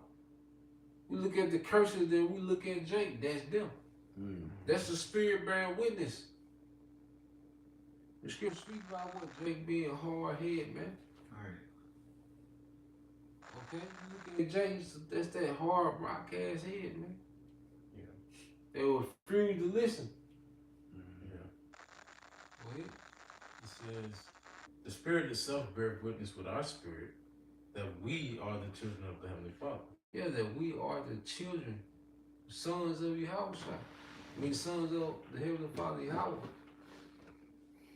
We look at the curses, then we look at Jake. That's them. That's the spirit bearing witness. The scripture speaks about what Jake being hard head, man. Right. Okay? You look at Jake, that's that hard rock ass head, man. Yeah. They were refused to listen. Yeah. Go ahead. It says, the Spirit itself bear witness with our spirit that we are the children of the Heavenly Father. Yeah, that we are the children, sons of Yahweh. I mean, sons of the Heavenly Father Yahweh.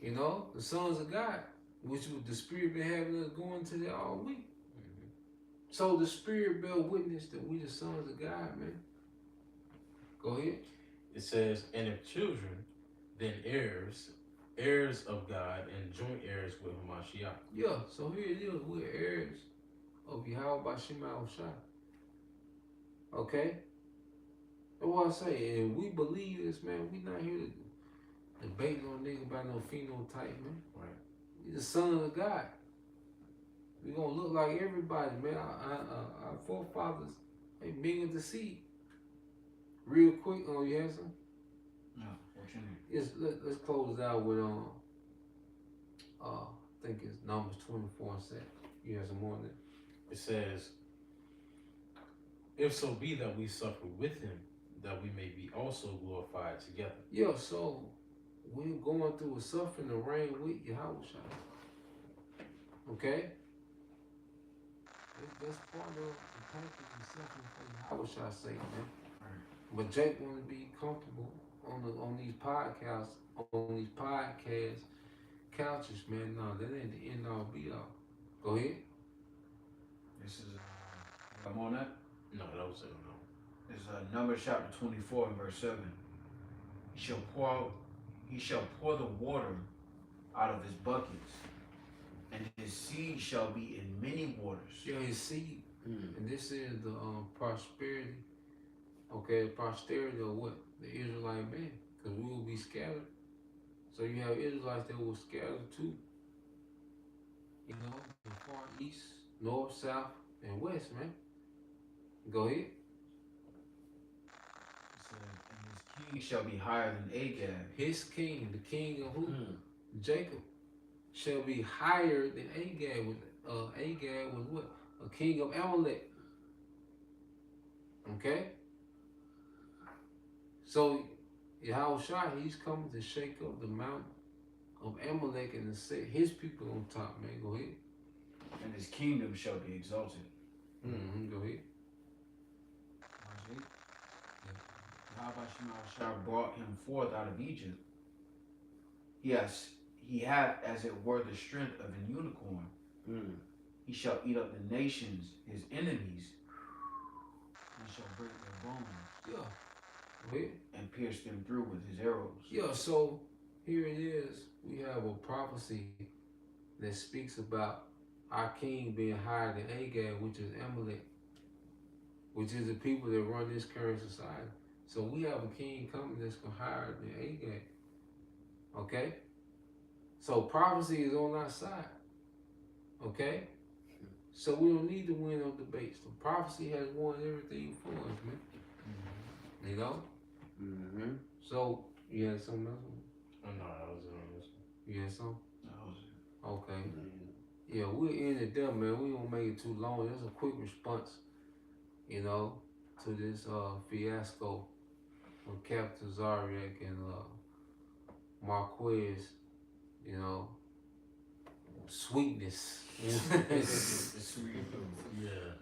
You know, the sons of God, which the Spirit been having us going to there all week. So the Spirit bear witness that we the sons of God, man. Go ahead. It says, and if children, then heirs, heirs of God, and joint heirs with Hamashiach. Yeah, so here it is. We're heirs of Yahweh by Shema Shai. Okay? That's what I say. And we believe this, man. We not here to debate no nigga about no phenotype, man. Right. We the sons of God. We gonna look like everybody, man. Our forefathers, they mingled the seed. Real quick, you have some? No, what you mean? Yes, let's close it out with I think it's Numbers 24 and 7. You have some more than that? It says, if so be that we suffer with him, that we may be also glorified together. Yeah, so we're going through a suffering to reign with Yahweh. Okay? That's part of the package of suffering for Yahweh's sake, man. But Jake want to be comfortable on these podcasts, couches, man. No, that ain't the end all be all. Go ahead. This is, I'm on that? No, that was it. No. This is Numbers chapter 24 and verse 7. He shall pour the water out of his buckets, and his seed shall be in many waters. Yeah, his seed. And this is the prosperity. Okay, posterity of what? The Israelite man. Because we will be scattered. So you have Israelites that will scatter too. You know, the far east, north, south, and west, man. Go ahead. It says, and his king shall be higher than Agag. His king, the king of who? Jacob, shall be higher than Agag. Agag was what? A king of Amalek. Okay? So Yahweh Shai, he's coming to shake up the mountain of Amalek and to set his people on top, man. Go ahead. And his kingdom shall be exalted. Go ahead. Yahweh brought him forth out of Egypt. Yes, he hath as it were the strength of an unicorn. He shall eat up the nations, his enemies, and shall break their bones. Yeah. Go ahead. And pierce them through with his arrows. Yeah, so here it is. We have a prophecy that speaks about our king being higher than Agag, which is Amalek, which is the people that run this current society. So we have a king coming that's higher than Agag. Okay? So prophecy is on our side. Okay? So we don't need to win no debates. The prophecy has won everything for us, man. You know? So, you had something else? Oh, no, that was it on this one. You had something? That was it. Okay. Yeah, we're in it there, man. We won't make it too long. That's a quick response, you know, to this fiasco of Captain Zariak and Marquez, you know. Sweetness. Sweet. Yeah.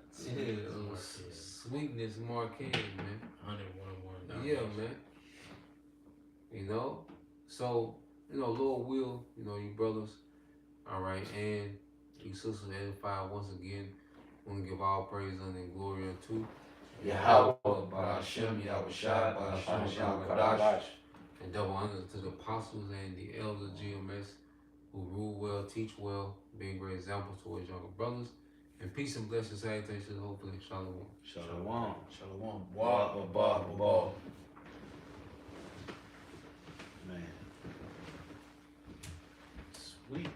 Sweetness Marquez, man. 101 Yeah, man. You know? So, you know, Lord will, you know, you brothers, all right, and you sisters edified once again. Want to give all praise and glory unto Yahweh, Ba'ashem, Yahweh Shai, Ba'ashem, Yahweh Kadash. and double honor to the apostles and the elders GMS who rule well, teach well, being great examples towards younger brothers. And peace and blessings, salutations, hopefully, shalom. Shalom. Shalom. Wa, Man. Sweet.